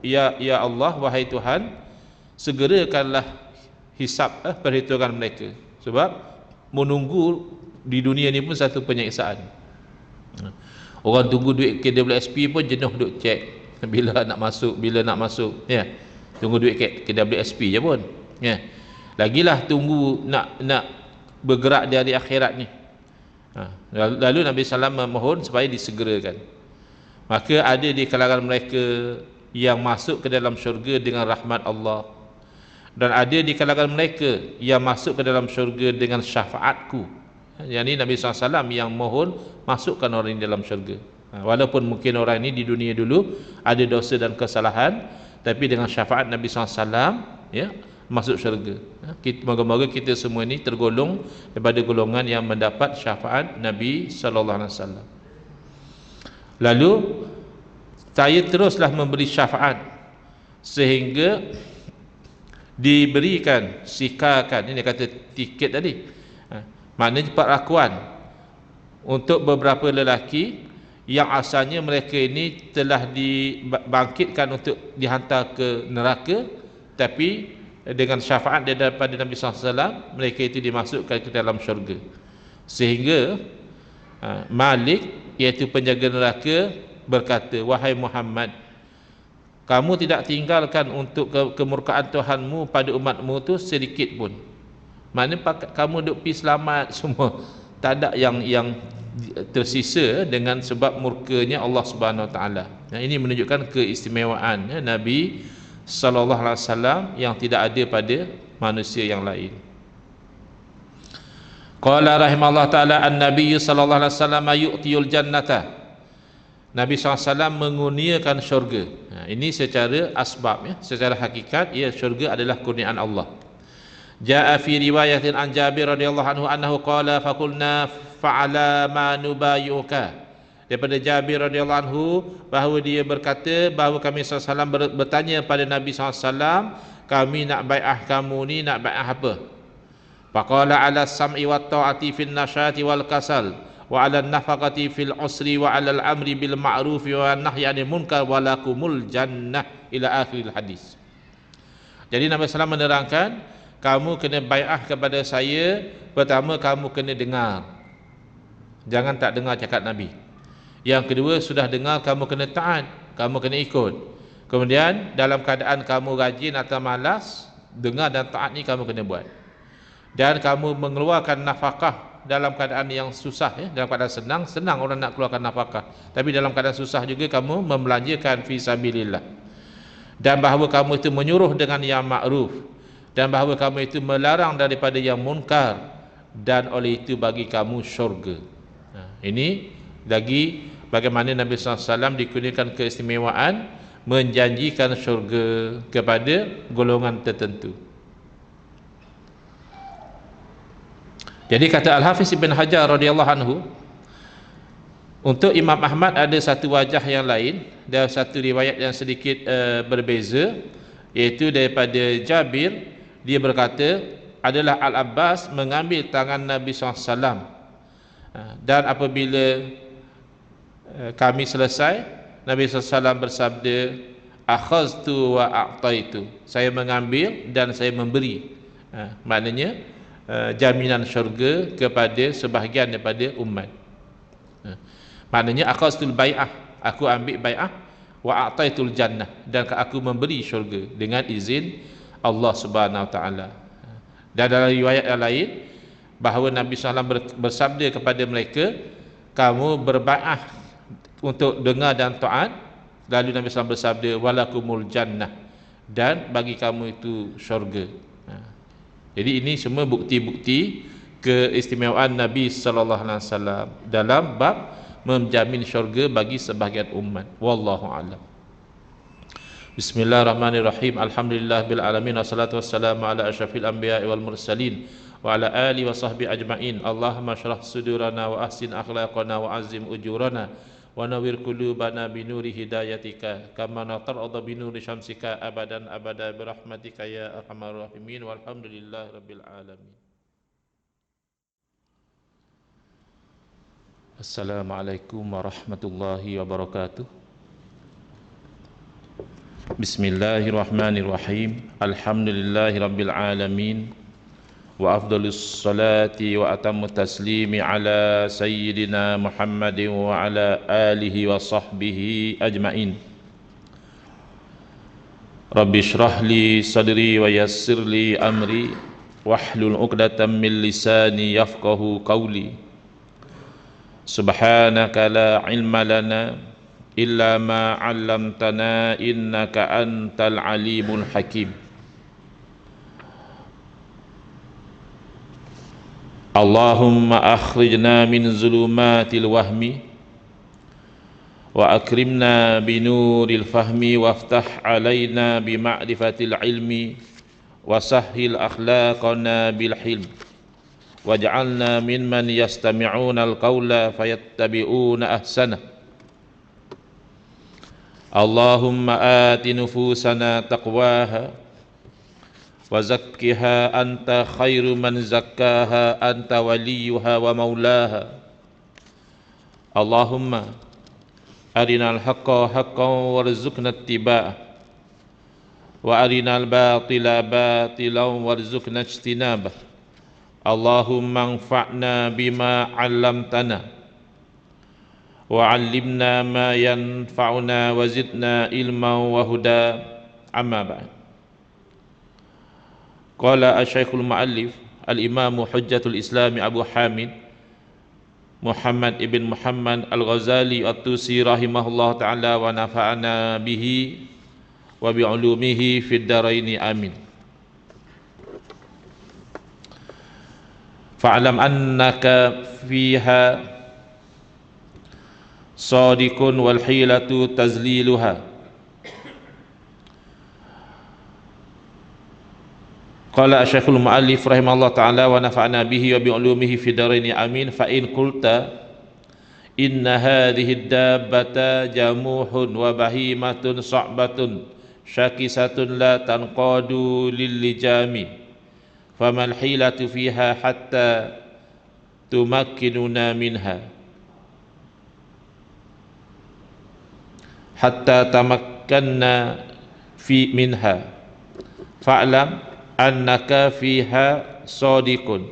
ya Allah, wahai Tuhan, segerakanlah hisab, perhitungan mereka, sebab menunggu di dunia ni pun satu penyiksaan. Orang tunggu duit KWSP pun jenuh duk cek bila nak masuk ya. Tunggu duit KWSP je pun ya. Lagilah tunggu nak bergerak dari akhirat ni. Lalu Nabi SAW memohon supaya disegerakan. Maka ada di kalangan mereka yang masuk ke dalam syurga dengan rahmat Allah, dan ada di kalangan mereka yang masuk ke dalam syurga dengan syafaatku. Yang ini Nabi SAW yang mohon masukkan orang ini dalam syurga. Walaupun mungkin orang ini di dunia dulu ada dosa dan kesalahan, tapi dengan syafaat Nabi SAW ya, masuk syurga. Moga-moga kita semua ini tergolong daripada golongan yang mendapat syafaat Nabi SAW. Lalu saya teruslah memberi syafaat sehingga diberikan sikakan, ini kata tiket tadi, maknanya perlakuan untuk beberapa lelaki yang asalnya mereka ini telah dibangkitkan untuk dihantar ke neraka, tapi dengan syafaat daripada Nabi SAW mereka itu dimasukkan ke dalam syurga. Sehingga Malik, iaitu penjaga neraka, berkata, wahai Muhammad, kamu tidak tinggalkan untuk kemurkaan Tuhanmu pada umatmu tu sedikit pun. Maknanya kamu duk pi selamat semua, tak ada yang tersisa dengan sebab murkanya Allah Subhanahu Wa Taala. Ini menunjukkan keistimewaan Nabi sallallahu alaihi wasallam yang tidak ada pada manusia yang lain. Qala rahimallahu taala an-nabiy sallallahu alaihi wasallam yu'tiyul jannata. Nabi SAW mengurniakan syurga. Ini secara asbab ya, secara hakikat ya, syurga adalah kurniaan Allah. Jaa fi riwayatin an Jabir radhiyallahu anhu annahu qala faqulna fa'ala ma nubayuka. Daripada Jabir radhiyallahu anhu bahawa dia berkata bahawa kami SAW bertanya pada Nabi SAW, kami nak bai'ah kamu ni, nak bai'ah apa? Faqala ala sam'i wa ta'ati fil nasyati wal kasal wa 'ala an-nafaqati fil usri wa 'ala al-amri bil ma'ruf wa nahyi 'anil munkar wa lakumul jannah ila akhiril hadis. Jadi Nabi SAW menerangkan, kamu kena bai'ah kepada saya, pertama kamu kena dengar, jangan tak dengar cakap Nabi. Yang kedua, sudah dengar kamu kena taat, kamu kena ikut. Kemudian dalam keadaan kamu rajin atau malas, dengar dan taat ni kamu kena buat. Dan kamu mengeluarkan nafkah dalam keadaan yang susah ya. Dalam keadaan senang orang nak keluarkan nafkah, tapi dalam keadaan susah juga kamu membelanjakan fi sabilillah. Dan bahawa kamu itu menyuruh dengan yang ma'ruf, dan bahawa kamu itu melarang daripada yang munkar, dan oleh itu bagi kamu syurga. Ini lagi bagaimana Nabi SAW dikurniakan keistimewaan menjanjikan syurga kepada golongan tertentu. Jadi kata Al-Hafiz Ibn Hajar radhiyallahu anhu, untuk Imam Ahmad ada satu wajah yang lain dan satu riwayat yang sedikit berbeza, iaitu daripada Jabir, dia berkata adalah Al-Abbas mengambil tangan Nabi SAW, dan apabila kami selesai, Nabi SAW bersabda, akhaztu wa a'taitu, saya mengambil dan saya memberi. Maknanya jaminan syurga kepada sebahagian daripada umat. Maknanya akhaztul bai'ah, aku ambil bai'ah, wa a'taitul jannah, dan aku memberi syurga dengan izin Allah Subhanahu wa taala. Dan dalam riwayat yang lain bahawa Nabi SAW bersabda kepada mereka, kamu berbai'ah untuk dengar dan taat, lalu Nabi SAW bersabda walakumul jannah, dan bagi kamu itu syurga. Jadi ini semua bukti-bukti keistimewaan Nabi SAW dalam bab menjamin syurga bagi sebahagian umat. Wallahu a'lam. Bismillahirrahmanirrahim. Alhamdulillah bil alamin, wassalatu wassalamu ala asyrafil anbiya'i wal mursalin wa ala alihi wa sahbihi ajma'in. Allahumma shrah sudurana wa ahsin akhlaqana wa azim ujurana wa nawwir qulubana bi nuri hidayatika kama natarada bi nuri syamsika abadan abada bi rahmatika ya arhamar rahimin. Walhamdulillahi rabbil alamin. Assalamualaikum warahmatullahi wabarakatuh. Bismillahirrahmanirrahim. Alhamdulillahi rabbil alamin, wa afdalus salati wa atammu taslimi ala sayyidina Muhammadin wa ala alihi wa sahbihi ajma'in. Rabbi shrah li sadri wa yassir li amri wahlul 'uqdatam min lisani yafqahu qawli. Subhanaka la ilma lana illa ma 'allamtana innaka antal alimul hakim. Allahumma akhrijna min zulumatil wahmi wa akrimna binuril fahmi waftah alaina bima'rifatil ilmi wa sahhil akhlaqana bil hilm waj'alna mimman yastami'una al-qawla fayattabi'una ahsana. Allahumma ati nufusana taqwaha wa zakkiha anta khairu man zakkaha anta waliyuha wa maulaha. Allahumma arinal haqqa haqqan warzuqna ittiba'ah wa arinal batila batilan warzuqna ijtinabah. Allahumma anfa'na bima 'allamtana wa 'allimna ma yanfa'una wa zidna ilman wa huda. Amma ba'd. Qala asy-syekhul mu'allif al-imamu hujjatul islami Abu Hamid Muhammad ibn Muhammad al-Ghazali at-Tusi rahimahullah ta'ala wa nafa'ana bihi wa bi'ulumihi fid daraini amin. Fa'lam annaka fiha sadiqun wal hilatu tazliluha. Qala asy-syekhul mu'allif rahimahullah ta'ala wa nafa'ana bihi wa bi'ulumihi fid daraini amin. Fa in qulta inna hadhihi dabbata jamuhun wa bahimatun sa'batun syakisatun la tanqadu lil lijami, famal hilatu fiha hatta tumakkinuna minha hatta tamakkanna fi minha fa'lam annaka fiha sadiqun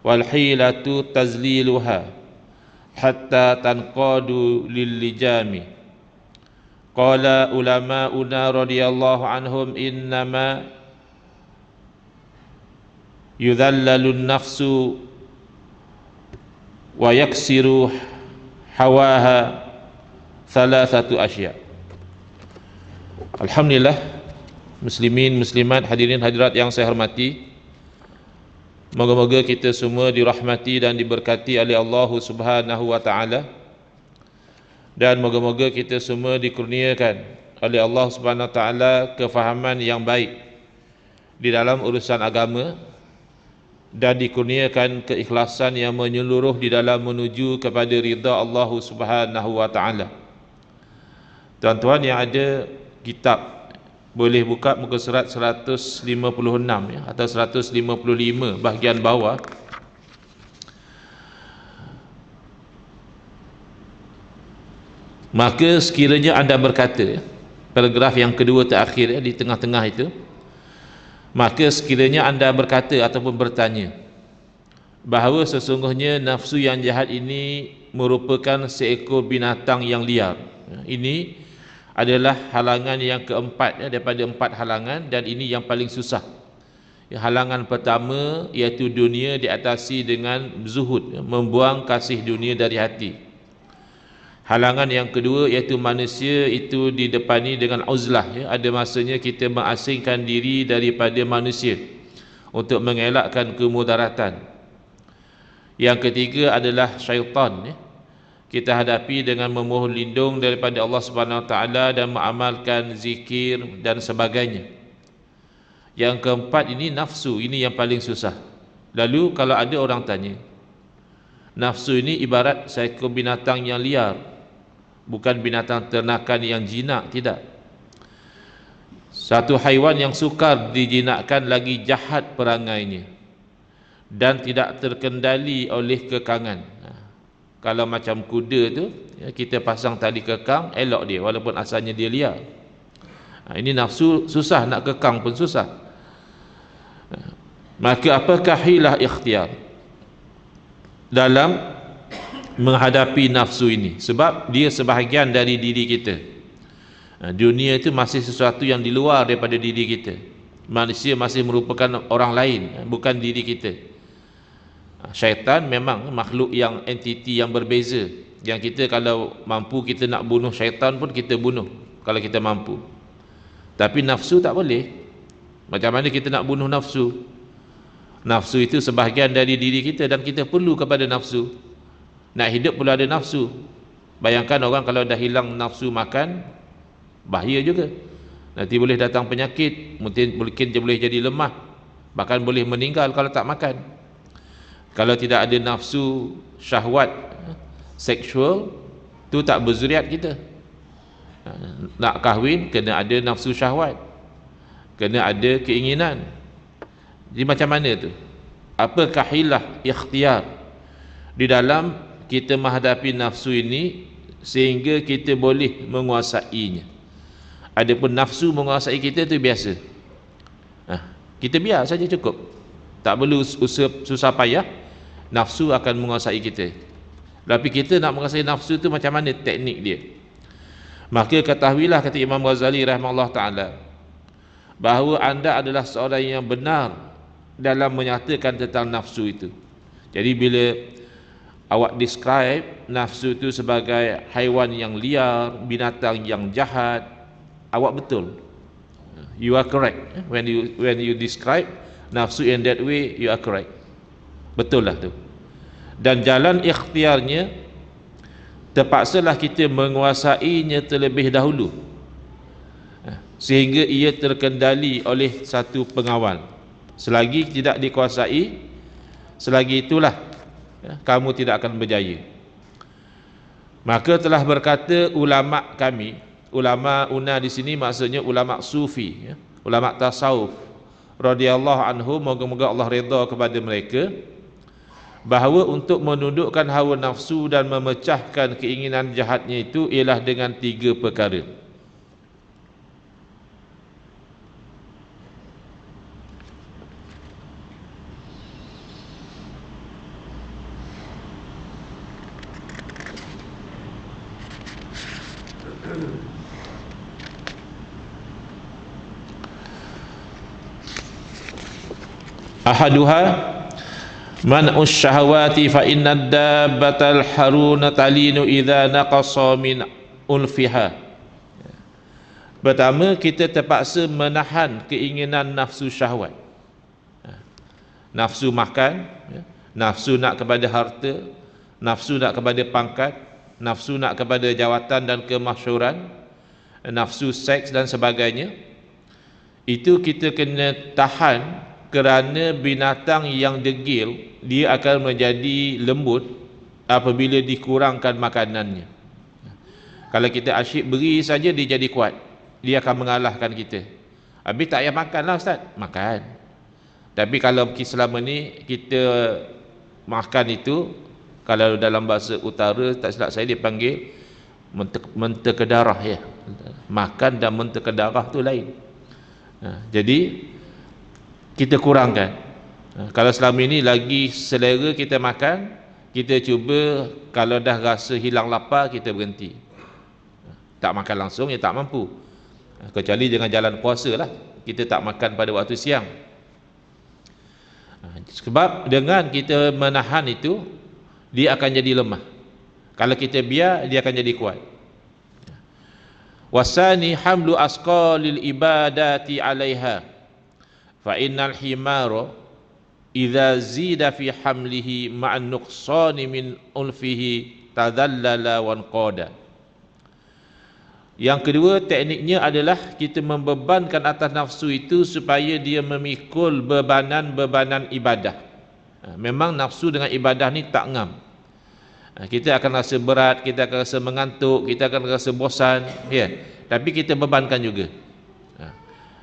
wal hilatu tazliluha hatta tanqadu lil lijami. Qala ulama'una radhiyallahu anhum innama yudhallalun nafsu wa yaksiru hawaha thalathatu asya. Alhamdulillah, muslimin, muslimat, hadirin hadirat yang saya hormati, moga-moga kita semua dirahmati dan diberkati oleh Allah Subhanahu wa taala, dan moga-moga kita semua dikurniakan oleh Allah Subhanahu wa taala kefahaman yang baik di dalam urusan agama, dan dikurniakan keikhlasan yang menyeluruh di dalam menuju kepada ridha Allah Subhanahu wa taala. Tuan-tuan yang ada kitab, boleh buka muka surat 156 ya, atau 155 bahagian bawah. Maka sekiranya anda berkata, paragraf yang kedua terakhir ya, di tengah-tengah itu, maka sekiranya anda berkata ataupun bertanya bahawa sesungguhnya nafsu yang jahat ini merupakan seekor binatang yang liar. Ini adalah halangan yang keempat ya, daripada 4 halangan, dan ini yang paling susah. Ya, halangan pertama iaitu dunia diatasi dengan zuhud, ya, membuang kasih dunia dari hati. Halangan yang kedua iaitu manusia itu didepani dengan uzlah ya, ada masanya kita mengasingkan diri daripada manusia untuk mengelakkan kemudaratan. Yang ketiga adalah syaitan ya, kita hadapi dengan memohon lindung daripada Allah Subhanahu wa taala dan mengamalkan zikir dan sebagainya. Yang keempat ini nafsu, ini yang paling susah. Lalu kalau ada orang tanya, nafsu ini ibarat seekor binatang yang liar, bukan binatang ternakan yang jinak, tidak. Satu haiwan yang sukar dijinakkan lagi jahat perangainya dan tidak terkendali oleh kekangan. Kalau macam kuda tu ya, kita pasang tali kekang, elok dia walaupun asalnya dia liar. Ini nafsu susah, nak kekang pun susah. Maka apakah hilah ikhtiar dalam menghadapi nafsu ini? Sebab dia sebahagian dari diri kita. Dunia itu masih sesuatu yang di luar daripada diri kita. Manusia masih merupakan orang lain, bukan diri kita. Syaitan memang makhluk yang entiti yang berbeza, yang kita kalau mampu kita nak bunuh syaitan pun kita bunuh kalau kita mampu. Tapi nafsu tak boleh. Macam mana kita nak bunuh nafsu? Nafsu itu sebahagian dari diri kita dan kita perlu kepada nafsu. Nak hidup perlu ada nafsu. Bayangkan orang kalau dah hilang nafsu makan, bahaya juga. Nanti boleh datang penyakit, mungkin dia boleh jadi lemah, bahkan boleh meninggal kalau tak makan. Kalau tidak ada nafsu syahwat seksual, tu tak berzuriat kita. Nak kahwin kena ada nafsu syahwat, kena ada keinginan. Jadi macam mana tu? Apakah hilah ikhtiar di dalam kita menghadapi nafsu ini sehingga kita boleh menguasainya? Adapun nafsu menguasai kita tu biasa, kita biar saja cukup, tak perlu susah payah. Nafsu akan menguasai kita. Tapi kita nak menguasai nafsu tu macam mana teknik dia? Maka ketahuilah, kata Imam Ghazali rahimahullah ta'ala, bahawa anda adalah seorang yang benar dalam menyatakan tentang nafsu itu. Jadi bila awak describe nafsu itu sebagai haiwan yang liar, binatang yang jahat, awak betul. You are correct. When you describe nafsu in that way, you are correct. Betul lah tu. Dan jalan ikhtiarnya, terpaksalah kita menguasainya terlebih dahulu sehingga ia terkendali oleh satu pengawal. Selagi tidak dikuasai, selagi itulah kamu tidak akan berjaya. Maka telah berkata ulama kami, ulama una di sini maksudnya ulama sufi, ulama tasawuf radhiyallahu anhu, moga-moga Allah redha kepada mereka, bahawa untuk menundukkan hawa nafsu dan memecahkan keinginan jahatnya itu ialah dengan 3 perkara. Ahaduha man'us syahawati fa inna dabbatal haruna talinu idza naqasa min ulfiha. Pertama, kita terpaksa menahan keinginan nafsu syahwat. Nafsu makan, nafsu nak kepada harta, nafsu nak kepada pangkat, nafsu nak kepada jawatan dan kemasyhuran, nafsu seks dan sebagainya. Itu kita kena tahan, kerana binatang yang degil dia akan menjadi lembut apabila dikurangkan makanannya. Kalau kita asyik beri saja, dia jadi kuat, dia akan mengalahkan kita. Habis tak payah makanlah Ustaz, makan. Tapi kalau selama ni kita makan itu, kalau dalam bahasa utara tak silap saya dipanggil menteka darah, ya. Makan dan menteka darah tu lain. Jadi kita kurangkan. Kalau selama ini lagi selera kita makan, kita cuba kalau dah rasa hilang lapar, kita berhenti. Tak makan langsung, ya tak mampu. Kecuali dengan jalan puasa lah, kita tak makan pada waktu siang. Sebab dengan kita menahan itu, dia akan jadi lemah. Kalau kita biar, dia akan jadi kuat. Wasani hamlu asqalil ibadati 'alaiha fa innal himara idza zida fi hamlihi ma'an nuqsani min ulfihi tadallala wa qada. Yang kedua, tekniknya adalah kita membebankan atas nafsu itu supaya dia memikul bebanan-bebanan ibadah. Memang nafsu dengan ibadah ni tak ngam. Kita akan rasa berat, kita akan rasa mengantuk, kita akan rasa bosan, ya. Tapi kita bebankan juga.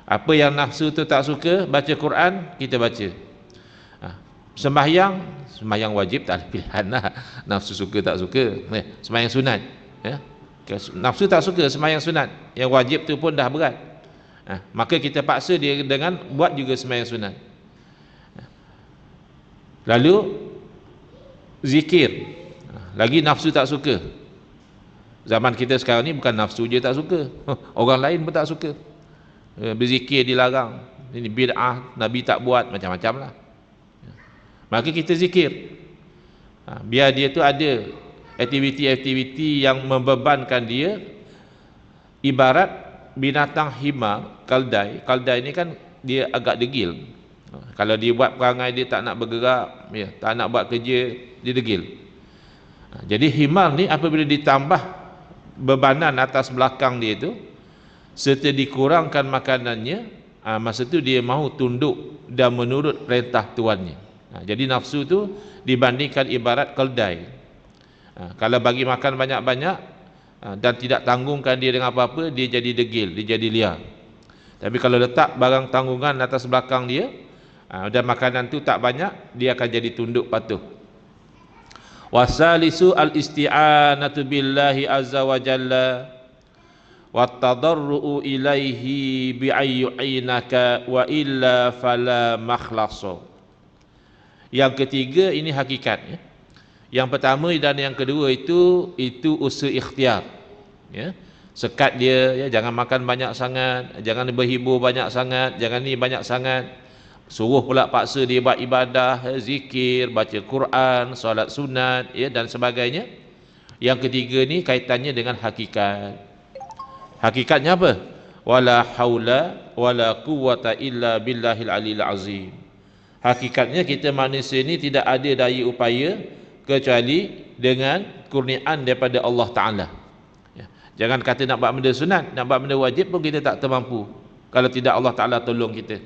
Apa yang nafsu tu tak suka, baca Quran, kita baca. Sembahyang wajib tak ada pilihan lah. Nafsu suka tak suka, sembahyang sunat, ya. Nafsu tak suka sembahyang sunat, yang wajib tu pun dah berat, maka kita paksa dia dengan buat juga sembahyang sunat. Lalu zikir, lagi nafsu tak suka. Zaman kita sekarang ni bukan nafsu je tak suka, orang lain pun tak suka. Berzikir dilarang, ini bid'ah, Nabi tak buat, macam-macam lah. Maka kita zikir, biar dia tu ada aktiviti-aktiviti yang membebankan dia. Ibarat binatang himar, kaldai. Kaldai ni kan dia agak degil. Kalau dia buat perangai, dia tak nak bergerak, ya, tak nak buat kerja, dia degil. Jadi himar ni apabila ditambah bebanan atas belakang dia tu, serta dikurangkan makanannya, masa tu dia mahu tunduk dan menurut perintah tuannya. Jadi nafsu tu dibandingkan ibarat keldai. Kalau bagi makan banyak-banyak dan tidak tanggungkan dia dengan apa-apa, dia jadi degil, dia jadi liar. Tapi kalau letak barang tanggungan atas belakang dia, dan makanan tu tak banyak, dia akan jadi tunduk patuh. Wasalisu al-isti'anatu billahi azza wa jalla wa tadarru'u ilaihi bi'ayyu'inaka wa illa fala makhlaso. Yang ketiga, ini hakikat, ya. Yang pertama dan yang kedua itu usaha ikhtiar, ya. Sekat dia, ya, jangan makan banyak sangat, jangan berhibur banyak sangat, jangan ni banyak sangat. Suruh pula paksa dia buat ibadah, zikir, baca Quran, solat sunat, ya, dan sebagainya. Yang ketiga ni kaitannya dengan hakikat. Hakikatnya apa? Wala haula wala quwwata illa billahil aliyil azim. Hakikatnya kita manusia ni tidak ada daya upaya kecuali dengan kurniaan daripada Allah Ta'ala, ya. Jangan kata nak buat benda sunat, nak buat benda wajib pun kita tak termampu kalau tidak Allah Ta'ala tolong kita.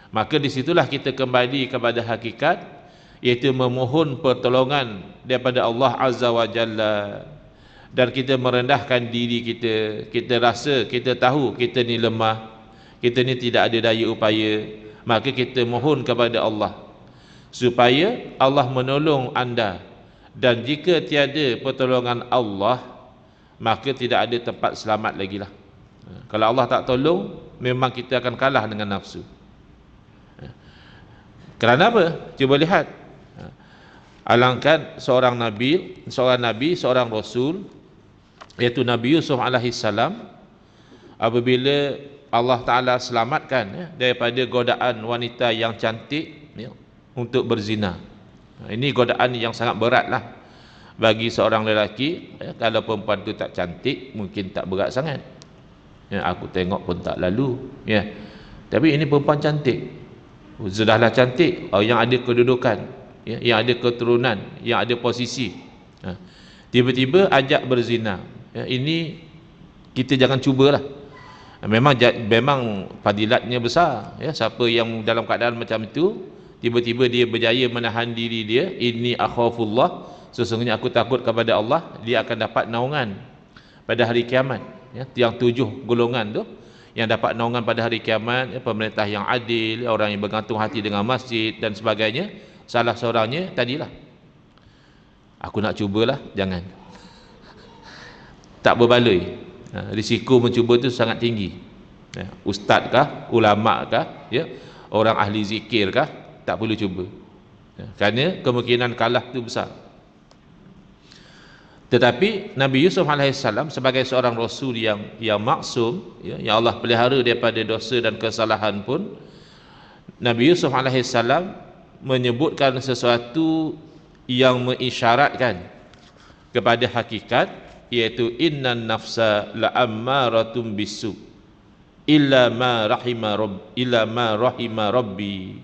Maka disitulah kita kembali kepada hakikat, iaitu memohon pertolongan daripada Allah Azza wa Jalla. Dan kita merendahkan diri kita. Kita rasa, kita tahu kita ni lemah, kita ni tidak ada daya upaya, maka kita mohon kepada Allah supaya Allah menolong anda. Dan jika tiada pertolongan Allah, maka tidak ada tempat selamat lagi lah. Kalau Allah tak tolong, memang kita akan kalah dengan nafsu. Kerana apa? Cuba lihat, alangkan seorang nabi, seorang rasul, iaitu Nabi Yusuf alaihissalam, apabila Allah Ta'ala selamatkan, ya, daripada godaan wanita yang cantik, ya, untuk berzina. Ini godaan yang sangat berat lah bagi seorang lelaki, ya. Kalau perempuan tu tak cantik, mungkin tak berat sangat. Ya, aku tengok pun tak lalu. Ya. Tapi ini perempuan cantik. Sudahlah cantik, yang ada kedudukan, ya, yang ada keturunan, yang ada posisi. Tiba-tiba ajak berzina. Ya, ini kita jangan cubalah. Memang fadilatnya besar, ya. Siapa yang dalam keadaan macam itu tiba-tiba dia berjaya menahan diri dia, inni akhafullah, sesungguhnya aku takut kepada Allah, dia akan dapat naungan pada hari kiamat, ya. Yang 7 golongan tu yang dapat naungan pada hari kiamat, ya, pemerintah yang adil, orang yang bergantung hati dengan masjid dan sebagainya. Salah seorangnya tadilah, aku nak cubalah, jangan, tak berbaloi. Risiko mencuba tu sangat tinggi. Ustaz kah, ulama kah, ya, orang ahli zikir kah, tak perlu cuba, kerana kemungkinan kalah tu besar. Tetapi Nabi Yusuf AS sebagai seorang Rasul yang maksum, ya, yang Allah pelihara daripada dosa dan kesalahan pun, Nabi Yusuf AS menyebutkan sesuatu yang mengisyaratkan kepada hakikat, iaitu innan nafsa la'ammaratum bisu illa ma rahima rabbi.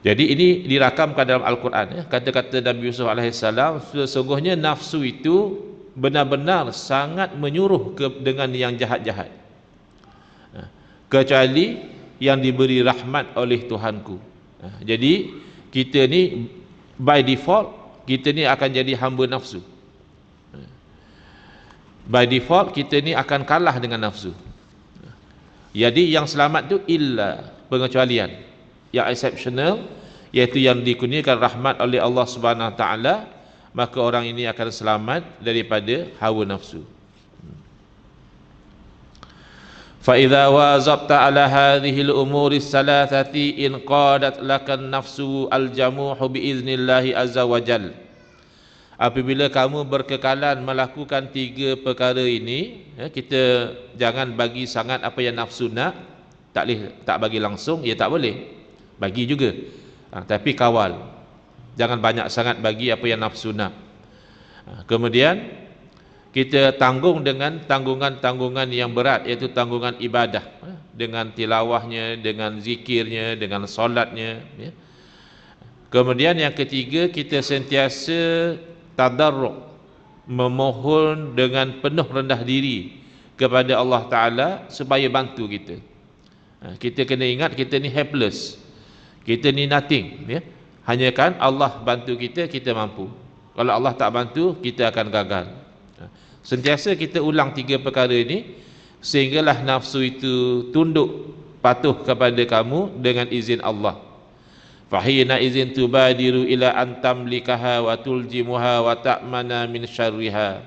Jadi ini dirakamkan dalam Al-Quran, ya. Kata-kata Nabi Yusuf AS, sesungguhnya nafsu itu benar-benar sangat menyuruh dengan yang jahat-jahat, kecuali yang diberi rahmat oleh Tuhanku. Jadi kita ni by default, kita ni akan jadi hamba nafsu. By default kita ni akan kalah dengan nafsu. Jadi yang selamat tu illa, pengecualian, yang exceptional, iaitu yang dikurniakan rahmat oleh Allah Subhanahu Wa Taala, maka orang ini akan selamat daripada hawa nafsu. Fa idza wazabta ala hadhihi al-umuri thalathati in qadat lakan nafsu al-jamuhu bi iznillahi azza wa jalla. Apabila kamu berkekalan melakukan 3 perkara ini, ya, kita jangan bagi sangat apa yang nafsu nak. Tak bagi langsung, ya tak boleh, bagi juga, tapi kawal, jangan banyak sangat bagi apa yang nafsu nak. Kemudian kita tanggung dengan tanggungan-tanggungan yang berat, iaitu tanggungan ibadah, dengan tilawahnya, dengan zikirnya, dengan solatnya, ya. Kemudian yang ketiga, kita sentiasa tadarruk, memohon dengan penuh rendah diri kepada Allah Ta'ala supaya bantu kita. Kita kena ingat, kita ni helpless, kita ni nothing, ya. Hanya kan Allah bantu kita, kita mampu. Kalau Allah tak bantu, kita akan gagal. Sentiasa kita ulang 3 perkara ini, sehinggalah nafsu itu tunduk patuh kepada kamu dengan izin Allah. Fahina izin tubadiru ila antam likaha wa tuljimuha wa ta'mana min syarriha.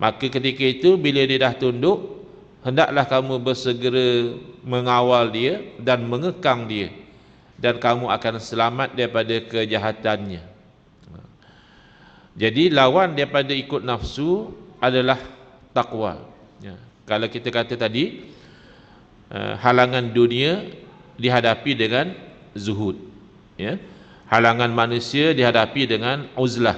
Maka ketika itu, bila dia dah tunduk, hendaklah kamu bersegera mengawal dia dan mengekang dia, dan kamu akan selamat daripada kejahatannya. Jadi lawan daripada ikut nafsu adalah takwa, ya. Kalau kita kata tadi, halangan dunia dihadapi dengan zuhud, ya. Halangan manusia dihadapi dengan uzlah,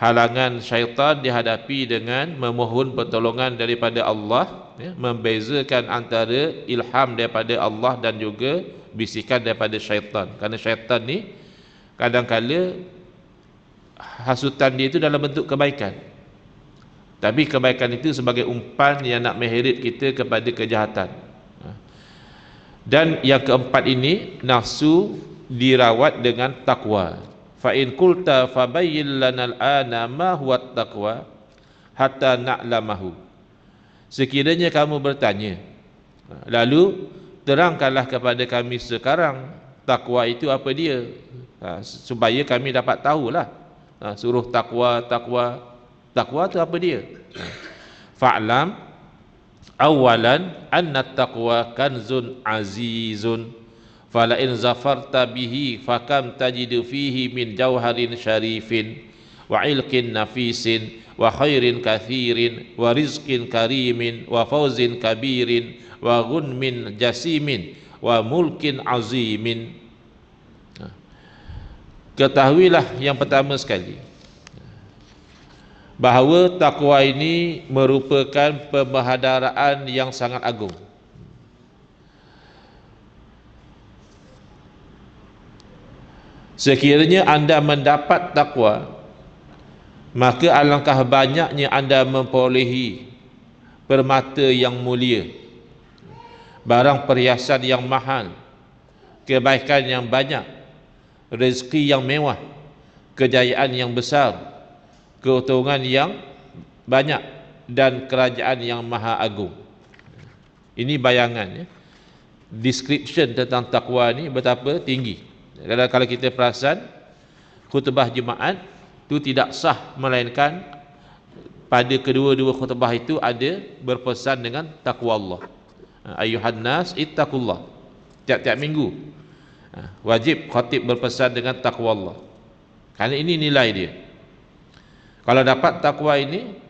halangan syaitan dihadapi dengan memohon pertolongan daripada Allah, ya. Membezakan antara ilham daripada Allah dan juga bisikan daripada syaitan. Kerana syaitan ni kadang-kala hasutan dia itu dalam bentuk kebaikan, tapi kebaikan itu sebagai umpan yang nak mengheret kita kepada kejahatan. Dan yang keempat ini, nafsu dirawat dengan takwa. Fa in qulta fabayyin lana al-ana ma huwa taqwa hatta na'lamahu. Sekiranya kamu bertanya, lalu terangkanlah kepada kami sekarang takwa itu apa dia, supaya kami dapat tahulah. Suruh takwa tu apa dia? Fa'lam awalan anna taqwa kanzun azizun fala in zafarta bihi fakam tajidu fihi min jauharin syarifin wa ilkin nafisin wa khairin kathirin wa rizqin karimin wa fawzin kabirin wa gunmin jasimin wa mulkin azimin. Ketahuilah yang pertama sekali, bahawa takwa ini merupakan pemahadaraan yang sangat agung. Sekiranya anda mendapat takwa, maka alangkah banyaknya anda memperolehi permata yang mulia, barang perhiasan yang mahal, kebaikan yang banyak, rezeki yang mewah, kejayaan yang besar, keuntungan yang banyak, dan kerajaan yang maha agung. Ini bayangan, ya. Description tentang takwa ni betapa tinggi. Kalau kita perasan, khutbah Jumaat itu tidak sah melainkan pada kedua-dua khutbah itu ada berpesan dengan takwa Allah. Ayuhan nas ittaqullah. Tiap-tiap minggu wajib khatib berpesan dengan takwa Allah. Kerana ini nilai dia. Kalau dapat takwa ini,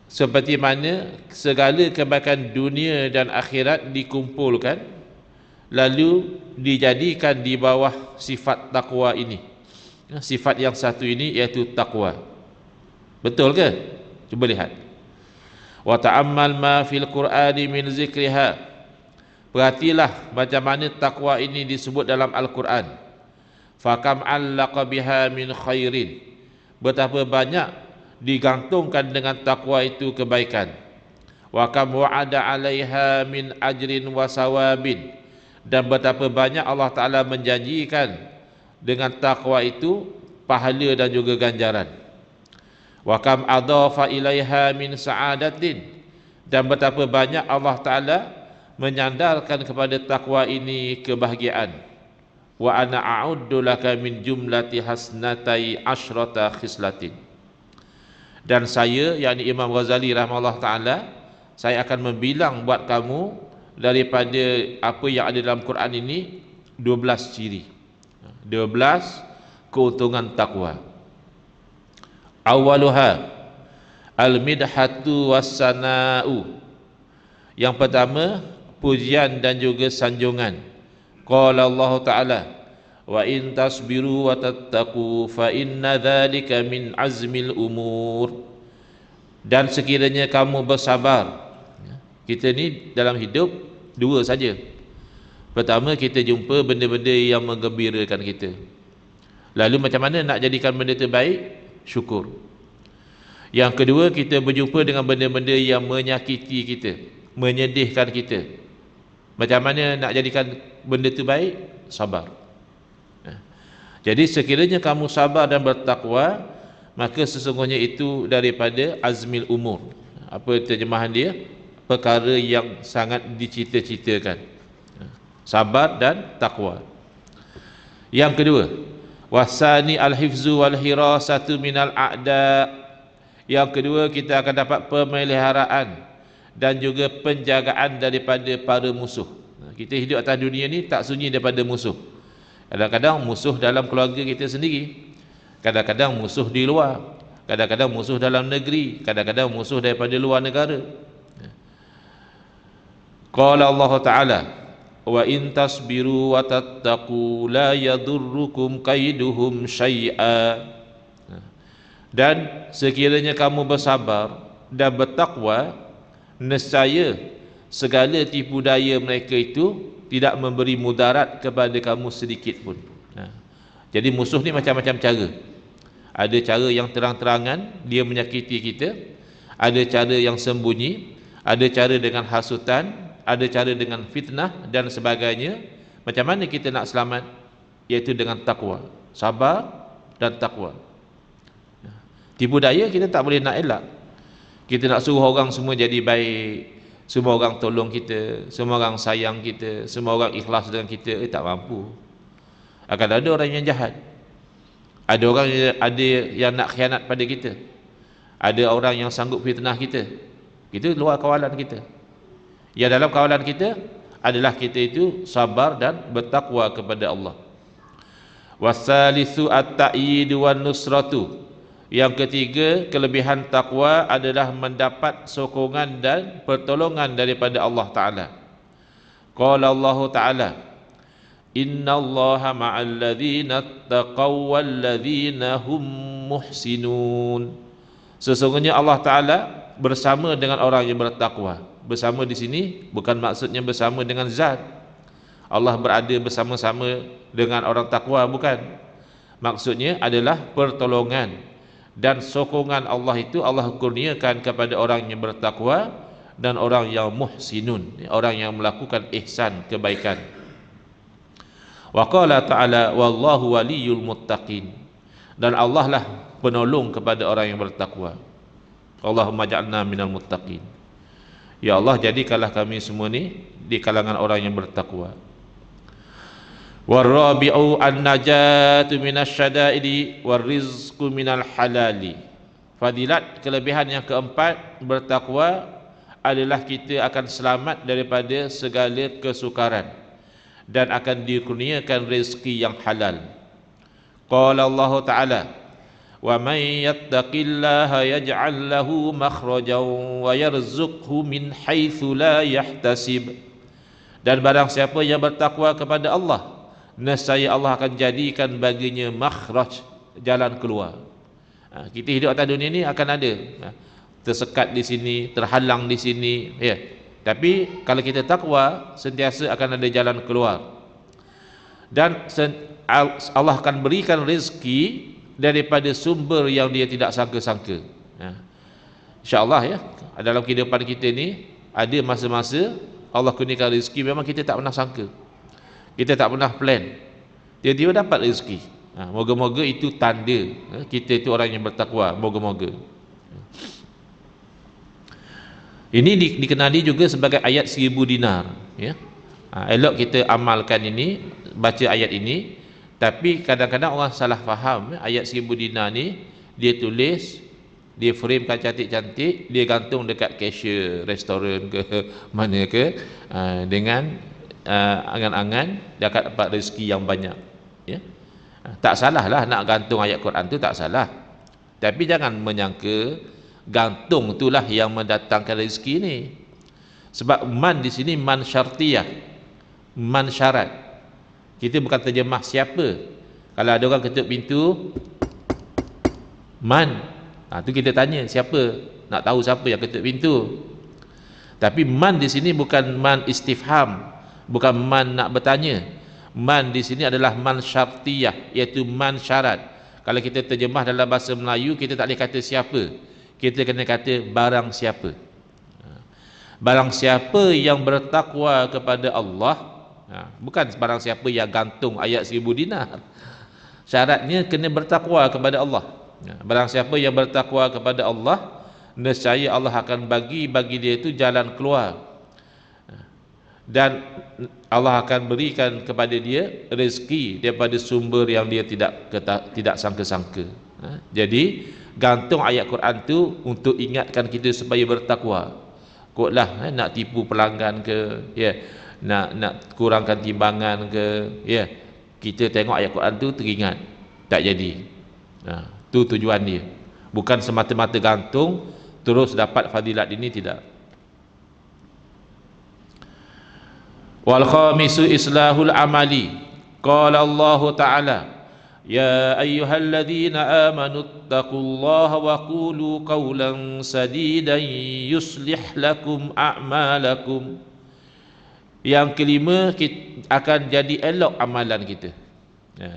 seperti mana segala kebaikan dunia dan akhirat dikumpulkan, lalu dijadikan di bawah sifat takwa ini. Sifat yang satu ini iaitu takwa. Betul ke? Cuba lihat. Wa ta'ammal ma fil Qur'ani min zikriha. Perhatilah macam mana takwa ini disebut dalam Al-Quran. Fakam allaqa biha min khairin. Betapa banyak digantungkan dengan takwa itu kebaikan. Wa kam wa'ada 'alaiha min ajrin wa sawabin. Dan betapa banyak Allah Ta'ala menjanjikan dengan takwa itu pahala dan juga ganjaran. Wa kam adhafa ilaiha min sa'adatin. Dan betapa banyak Allah Ta'ala menyandarkan kepada takwa ini kebahagiaan. Wa ana a'uddu laka min jumlati hasnatai asyrata khislatin. Dan saya, yakni Imam Ghazali rahimahullah ta'ala, saya akan membilang buat kamu daripada apa yang ada dalam Quran ini 12 ciri, 12 keuntungan takwa. Awaluha al-midhatu was-sana'u. Yang pertama, pujian dan juga sanjungan. Qala Allah Ta'ala, wa in tasbiru wa tattaqu fa inna dhalika min azmil umur. Dan sekiranya kamu bersabar. Kita ni dalam hidup dua saja. Pertama, kita jumpa benda-benda yang menggembirakan kita. Lalu macam mana nak jadikan benda itu baik? Syukur. Yang kedua, kita berjumpa dengan benda-benda yang menyakiti kita, menyedihkan kita. Macam mana nak jadikan benda itu baik? Sabar. Jadi sekiranya kamu sabar dan bertakwa, maka sesungguhnya itu daripada azmil umur. Apa terjemahan dia? Perkara yang sangat dicita-citakan. Sabar dan takwa. Yang kedua, wasani al-hifzu wal hirasatu minal a'da. Yang kedua, kita akan dapat pemeliharaan dan juga penjagaan daripada para musuh. Kita hidup atas dunia ni tak sunyi daripada musuh. Kadang-kadang musuh dalam keluarga kita sendiri, kadang-kadang musuh di luar, kadang-kadang musuh dalam negeri, kadang-kadang musuh daripada luar negara. Qala Allah Ta'ala, wa in tasbiru wa tattaqu la yadurrukum kaiduhum syai'a. Dan sekiranya kamu bersabar dan bertakwa, nescaya segala tipu daya mereka itu tidak memberi mudarat kepada kamu sedikit pun. Jadi musuh ni macam-macam cara. Ada cara yang terang-terangan dia menyakiti kita, ada cara yang sembunyi, ada cara dengan hasutan, ada cara dengan fitnah dan sebagainya. Macam mana kita nak selamat? Iaitu dengan takwa, sabar dan takwa. Tipu daya kita tak boleh nak elak. Kita nak suruh orang semua jadi baik, semua orang tolong kita, semua orang sayang kita, semua orang ikhlas dengan kita, tak mampu. Akan ada orang yang jahat, ada orang yang nak khianat pada kita, ada orang yang sanggup fitnah kita. Itu luar kawalan kita. Yang dalam kawalan kita adalah kita itu sabar dan bertakwa kepada Allah. Wasalisu at-ta'yid wan nusratu. Yang ketiga, kelebihan takwa adalah mendapat sokongan dan pertolongan daripada Allah Ta'ala. Qala Allah Ta'ala, Inna Allaha ma'al ladhina taqaw wal ladhina hum muhsinun. Sesungguhnya Allah Ta'ala bersama dengan orang yang bertakwa. Bersama di sini bukan maksudnya bersama dengan zat. Allah berada bersama-sama dengan orang takwa, bukan. Maksudnya adalah pertolongan dan sokongan Allah itu Allah kurniakan kepada orang yang bertakwa dan orang yang muhsinun, orang yang melakukan ihsan, kebaikan. Wa qala ta'ala wallahu waliyul muttaqin, dan Allah lah penolong kepada orang yang bertakwa. Allahumma ja'alna minal muttaqin. Ya Allah, jadikanlah kami semua ni di kalangan orang yang bertakwa. Warabi'u an-najatu minasyada'idi warizqu minal halali. Fadilat, kelebihan yang keempat, bertakwa adalah kita akan selamat daripada segala kesukaran dan akan dikurniakan rezeki yang halal. Qala Allah Ta'ala, wa may yattaqillaha yaj'al lahu makhrajan wa yarzuqhu min haitsu la yahtasib. Dan barang siapa yang bertakwa kepada Allah, nescaya Allah akan jadikan baginya makhraj, jalan keluar. Kita hidup atas dunia ni akan ada tersekat di sini, terhalang di sini, ya. Tapi kalau kita takwa, sentiasa akan ada jalan keluar. Dan Allah akan berikan rezeki daripada sumber yang dia tidak sangka-sangka. InsyaAllah, ya, dalam kehidupan kita ni ada masa-masa Allah kurniakan rezeki memang kita tak pernah sangka, kita tak pernah plan, tiba-tiba dapat rezeki. Moga-moga itu tanda kita itu orang yang bertakwa. Moga-moga. Ini dikenali juga sebagai ayat 1000 dinar, ya. Elok kita amalkan ini, baca ayat ini. Tapi kadang-kadang orang salah faham, ayat 1000 dinar ni dia tulis, dia framekan cantik-cantik, dia gantung dekat cashier restoran ke mana ke, dengan angan-angan dia akan dapat rezeki yang banyak, ya. Tak salah lah nak gantung ayat Quran tu, tak salah. Tapi jangan menyangka gantung itulah yang mendatangkan rezeki ni. Sebab man di sini man syartiyah, man syarat. Kita bukan terjemah siapa. Kalau ada orang ketuk pintu, man, tu kita tanya siapa, nak tahu siapa yang ketuk pintu. Tapi man di sini bukan man istifham, bukan man nak bertanya. Man di sini adalah man syartiyah, iaitu man syarat. Kalau kita terjemah dalam bahasa Melayu, kita tak boleh kata siapa, kita kena kata barang siapa. Barang siapa yang bertakwa kepada Allah, bukan barang siapa yang gantung ayat 1000 dinar. Syaratnya kena bertakwa kepada Allah. Barang siapa yang bertakwa kepada Allah, nescaya Allah akan bagi dia itu jalan keluar, dan Allah akan berikan kepada dia rezeki daripada sumber yang dia tidak sangka-sangka. Jadi gantung ayat Quran tu untuk ingatkan kita supaya bertakwa. Kotlah nak tipu pelanggan ke, ya, nak kurangkan timbangan ke, ya, kita tengok ayat Quran tu teringat, tak jadi. Tu tujuan dia. Bukan semata-mata gantung terus dapat fadilat ini, tidak. Wal khamisu islahul amali. Qala Allah Ta'ala, ya ayyuhalladzina amanu taqullaha wa qulu qawlan sadidan yuslih lakum a'malakum. Yang kelima, kita akan jadi elok amalan kita.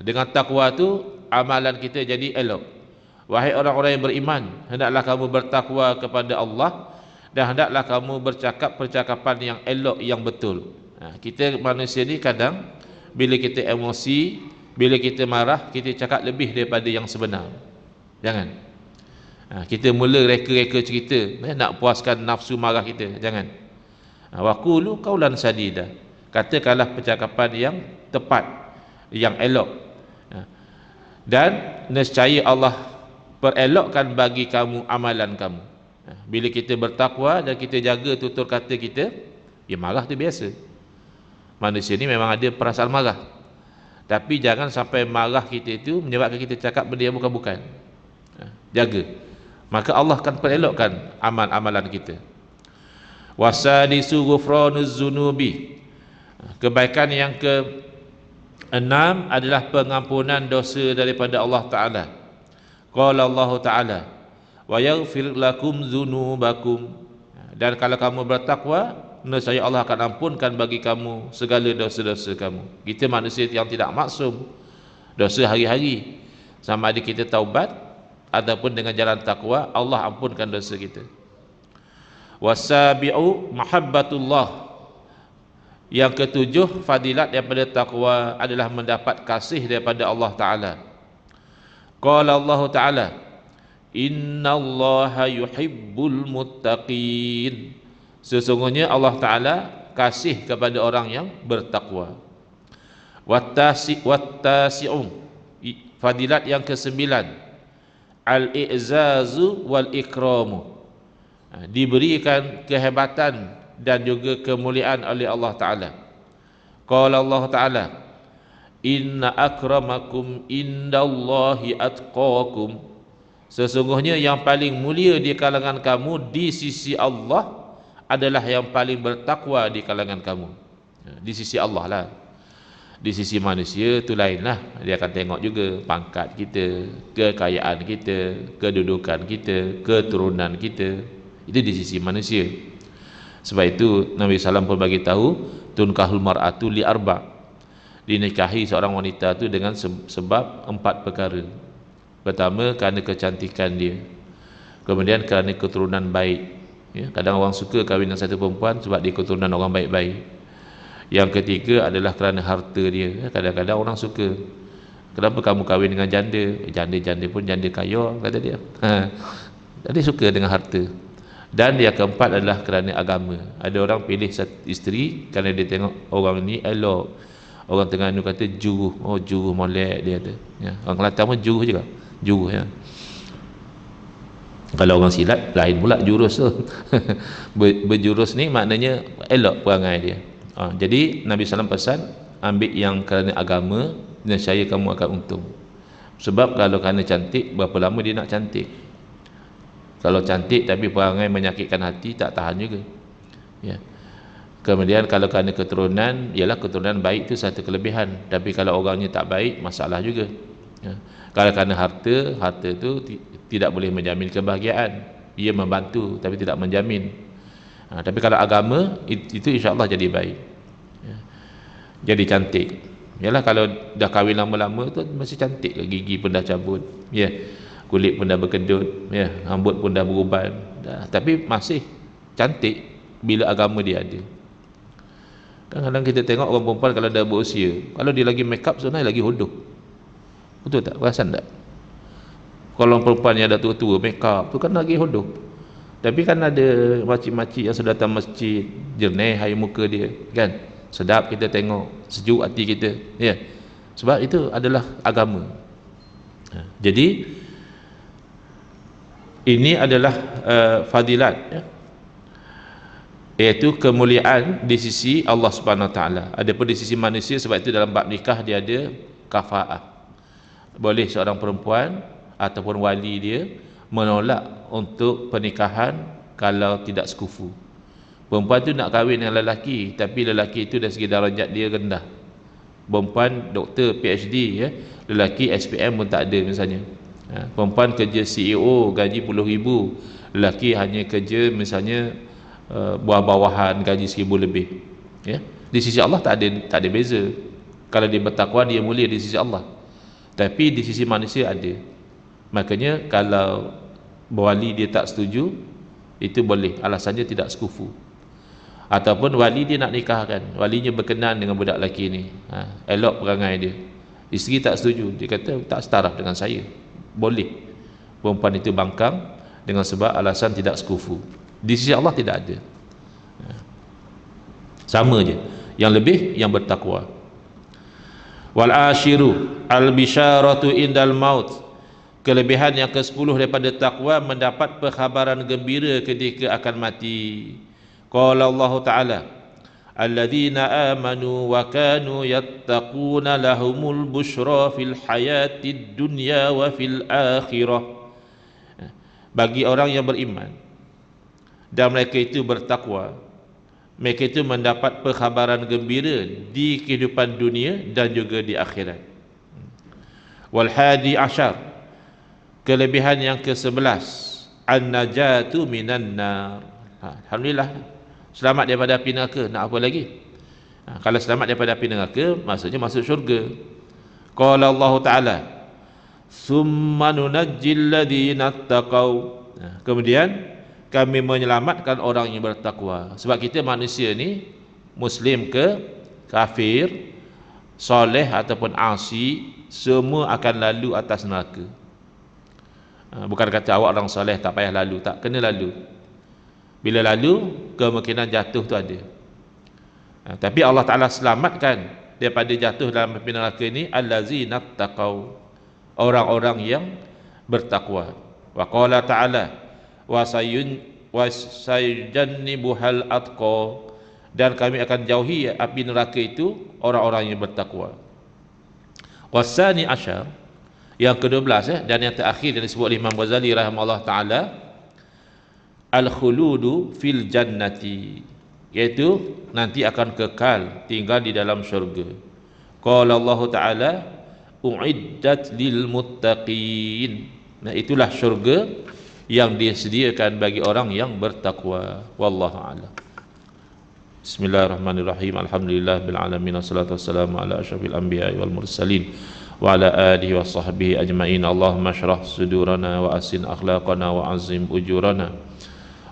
Dengan takwa tu amalan kita jadi elok. Wahai orang-orang yang beriman, hendaklah kamu bertakwa kepada Allah, dan hendaklah kamu bercakap percakapan yang elok, yang betul. Kita manusia ni kadang bila kita emosi, bila kita marah, kita cakap lebih daripada yang sebenar. Jangan. Kita mula reka-reka cerita, nak puaskan nafsu marah kita. Jangan. Wa qulu qawlan sadida. Katakanlah percakapan yang tepat, yang elok. Dan nescaya Allah perelokkan bagi kamu amalan kamu. Bila kita bertakwa dan kita jaga tutur kata kita, ya marah tu biasa. Manusia ni memang ada perasaan marah, tapi jangan sampai marah kita itu menyebabkan kita cakap benda yang bukan-bukan. Jaga, maka Allah akan perelokkan amal-amalan kita. Wasadisu ghufranuz zunubi. Kebaikan yang ke-6 adalah pengampunan dosa daripada Allah Ta'ala. Qala Allah Ta'ala, wa yaghfir lakum dzunubakum. Dan kalau kamu bertakwa, nescaya Allah akan ampunkan bagi kamu segala dosa-dosa kamu. Kita manusia yang tidak maksum, dosa hari-hari. Sama ada kita taubat ataupun dengan jalan takwa, Allah ampunkan dosa kita. Wasabi'u mahabbatullah. Yang ketujuh, fadilat daripada takwa adalah mendapat kasih daripada Allah Ta'ala. Qala Allah Ta'ala, innallaha yuhibbul muttaqin. Sesungguhnya Allah Ta'ala kasih kepada orang yang bertakwa. Wattasi'un, fadilat yang kesembilan, al-i'zazu wal ikramu. Diberikan kehebatan dan juga kemuliaan oleh Allah Ta'ala. Qala Allah Ta'ala, inna akramakum indallahi atqakum. Sesungguhnya yang paling mulia di kalangan kamu di sisi Allah adalah yang paling bertakwa di kalangan kamu. Di sisi Allah lah. Di sisi manusia tu lain lah. Dia akan tengok juga pangkat kita, kekayaan kita, kedudukan kita, keturunan kita. Itu di sisi manusia. Sebab itu Nabi SAW pun bagi tahu, tunkahul mar'atu li arba'. Dinikahi seorang wanita tu dengan sebab 4 perkara. Pertama, kerana kecantikan dia. Kemudian kerana keturunan baik. Ya, kadang orang suka kahwin dengan satu perempuan sebab dia keturunan orang baik-baik. Yang ketiga adalah kerana harta dia. Kadang-kadang orang suka, kenapa kamu kahwin dengan janda? Janda-janda pun janda kaya, kata dia. Dia suka dengan harta. Dan yang keempat adalah kerana agama. Ada orang pilih isteri kerana dia tengok orang ni elok. Orang Terengganu kata juruh. Oh, juruh molek dia kata. Ya. Orang Kelantan pun juruh juga. Juruh, ya. Kalau orang silat lain pula jurus tu. Berjurus ni maknanya elok perangai dia. Jadi Nabi SAW pesan, ambil yang kerana agama, nescaya kamu akan untung. Sebab kalau kerana cantik, berapa lama dia nak cantik? Kalau cantik tapi perangai menyakitkan hati, tak tahan juga. Ya. Kemudian kalau kerana keturunan, ialah keturunan baik itu satu kelebihan. Tapi kalau orangnya tak baik, masalah juga. Ya. Kalau kerana harta itu tidak boleh menjamin kebahagiaan. Ia membantu tapi tidak menjamin. Tapi kalau agama, itu insya-Allah jadi baik. Ya. Jadi cantik. Ialah kalau dah kahwin lama-lama tu masih cantik, gigi pun dah cabut. Ya. Kulit pun dah berkedut, ya, rambut pun dah beruban, tapi masih cantik bila agama dia ada. Kadang-kadang kita tengok orang perempuan kalau dah berusia, kalau dia lagi make up sebenarnya lagi hodoh. Betul tak? Perasan tak? Kalau orang perempuan yang dah tua-tua make up tu kan lagi hodoh. Tapi kan ada makcik-makcik yang sudah datang masjid, jernih air muka dia, kan? Sedap kita tengok, sejuk hati kita, ya. Sebab itu adalah agama. Jadi ini adalah fadilat, ya, iaitu kemuliaan di sisi Allah Subhanahu Wa Taala. Adapun di sisi manusia, sebab itu dalam bab nikah dia ada kafaah. Boleh seorang perempuan ataupun wali dia menolak untuk pernikahan kalau tidak sekufu. Perempuan tu nak kahwin dengan lelaki, tapi lelaki itu dari segi darajat dia rendah. Perempuan doktor PhD, ya, lelaki SPM pun tak ada misalnya. Perempuan kerja CEO gaji puluh ribu, lelaki hanya kerja misalnya bawah-bawahan gaji 1,000 lebih, ya. Di sisi Allah tak ada beza. Kalau dia bertakwa, dia mulia di sisi Allah. Tapi di sisi manusia ada. Makanya kalau wali dia tak setuju, itu boleh, alasannya tidak sekufu. Ataupun wali dia nak nikahkan, walinya berkenan dengan budak lelaki ni, elok perangai dia, isteri tak setuju, dia kata tak setaraf dengan saya, boleh perempuan itu bangkang dengan sebab alasan tidak sekufu. Di sisi Allah tidak ada. Sama je, yang lebih yang bertakwa. Wal ashiru al bisyaratu indal maut. Kelebihan yang ke-10 daripada takwa, mendapat perkhabaran gembira ketika akan mati. Qala Allah Ta'ala, alladzina amanu wa kanu yattaquna lahumul busyra fil hayatid dunya wa fil akhirah. Bagi orang yang beriman dan mereka itu bertakwa, mereka itu mendapat perkhabaran gembira di kehidupan dunia dan juga di akhirat. Wal hadi asyar, kelebihan yang ke-11, an-najatu minan nar. Alhamdulillah, selamat daripada api neraka, nak apa lagi? Kalau selamat daripada api neraka, maksudnya masuk syurga. Qala Allah Ta'ala, summa nunajjil ladzina taqau. Kemudian kami menyelamatkan orang yang bertakwa. Sebab kita manusia ni, muslim ke kafir, soleh ataupun asi, semua akan lalu atas neraka. Bukan kata awak orang soleh tak payah lalu, tak, kena lalu. Bila lalu, kemungkinan jatuh tu ada. Tapi Allah Ta'ala selamatkan daripada jatuh dalam api neraka ini allazina taqau, orang-orang yang bertakwa. Wa qala ta'ala wa sayujannibuhal atqa, dan kami akan jauhi api neraka itu orang-orang yang bertakwa. Wasani asyar, yang ke-12 dan yang terakhir yang disebut oleh Imam Ghazali rahimahullah ta'ala, al-khuludu fil jannati, iaitu nanti akan kekal tinggal di dalam syurga. Qala Allah Ta'ala u'iddat lil muttaqin. Nah, itulah syurga yang disediakan bagi orang yang bertakwa. Wallahu a'lam. Bismillahirrahmanirrahim. Alhamdulillah bil alamin, wassalatu wassalamu ala asyrafil anbiya'i wal mursalin wa ala alihi wa sahbihi ajma'in. Allahumma shrah sudurana wa asin akhlaqana wa azim ujurana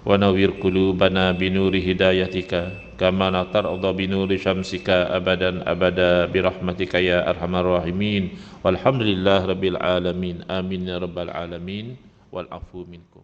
wa nawwir qulubana binuri hidayatika kama tarda binuri syamsika abadan abada birahmatika ya arhamar rahimin. Walhamdulillah rabbil alamin. Amin ya rabbal alamin. Wal afu minkum.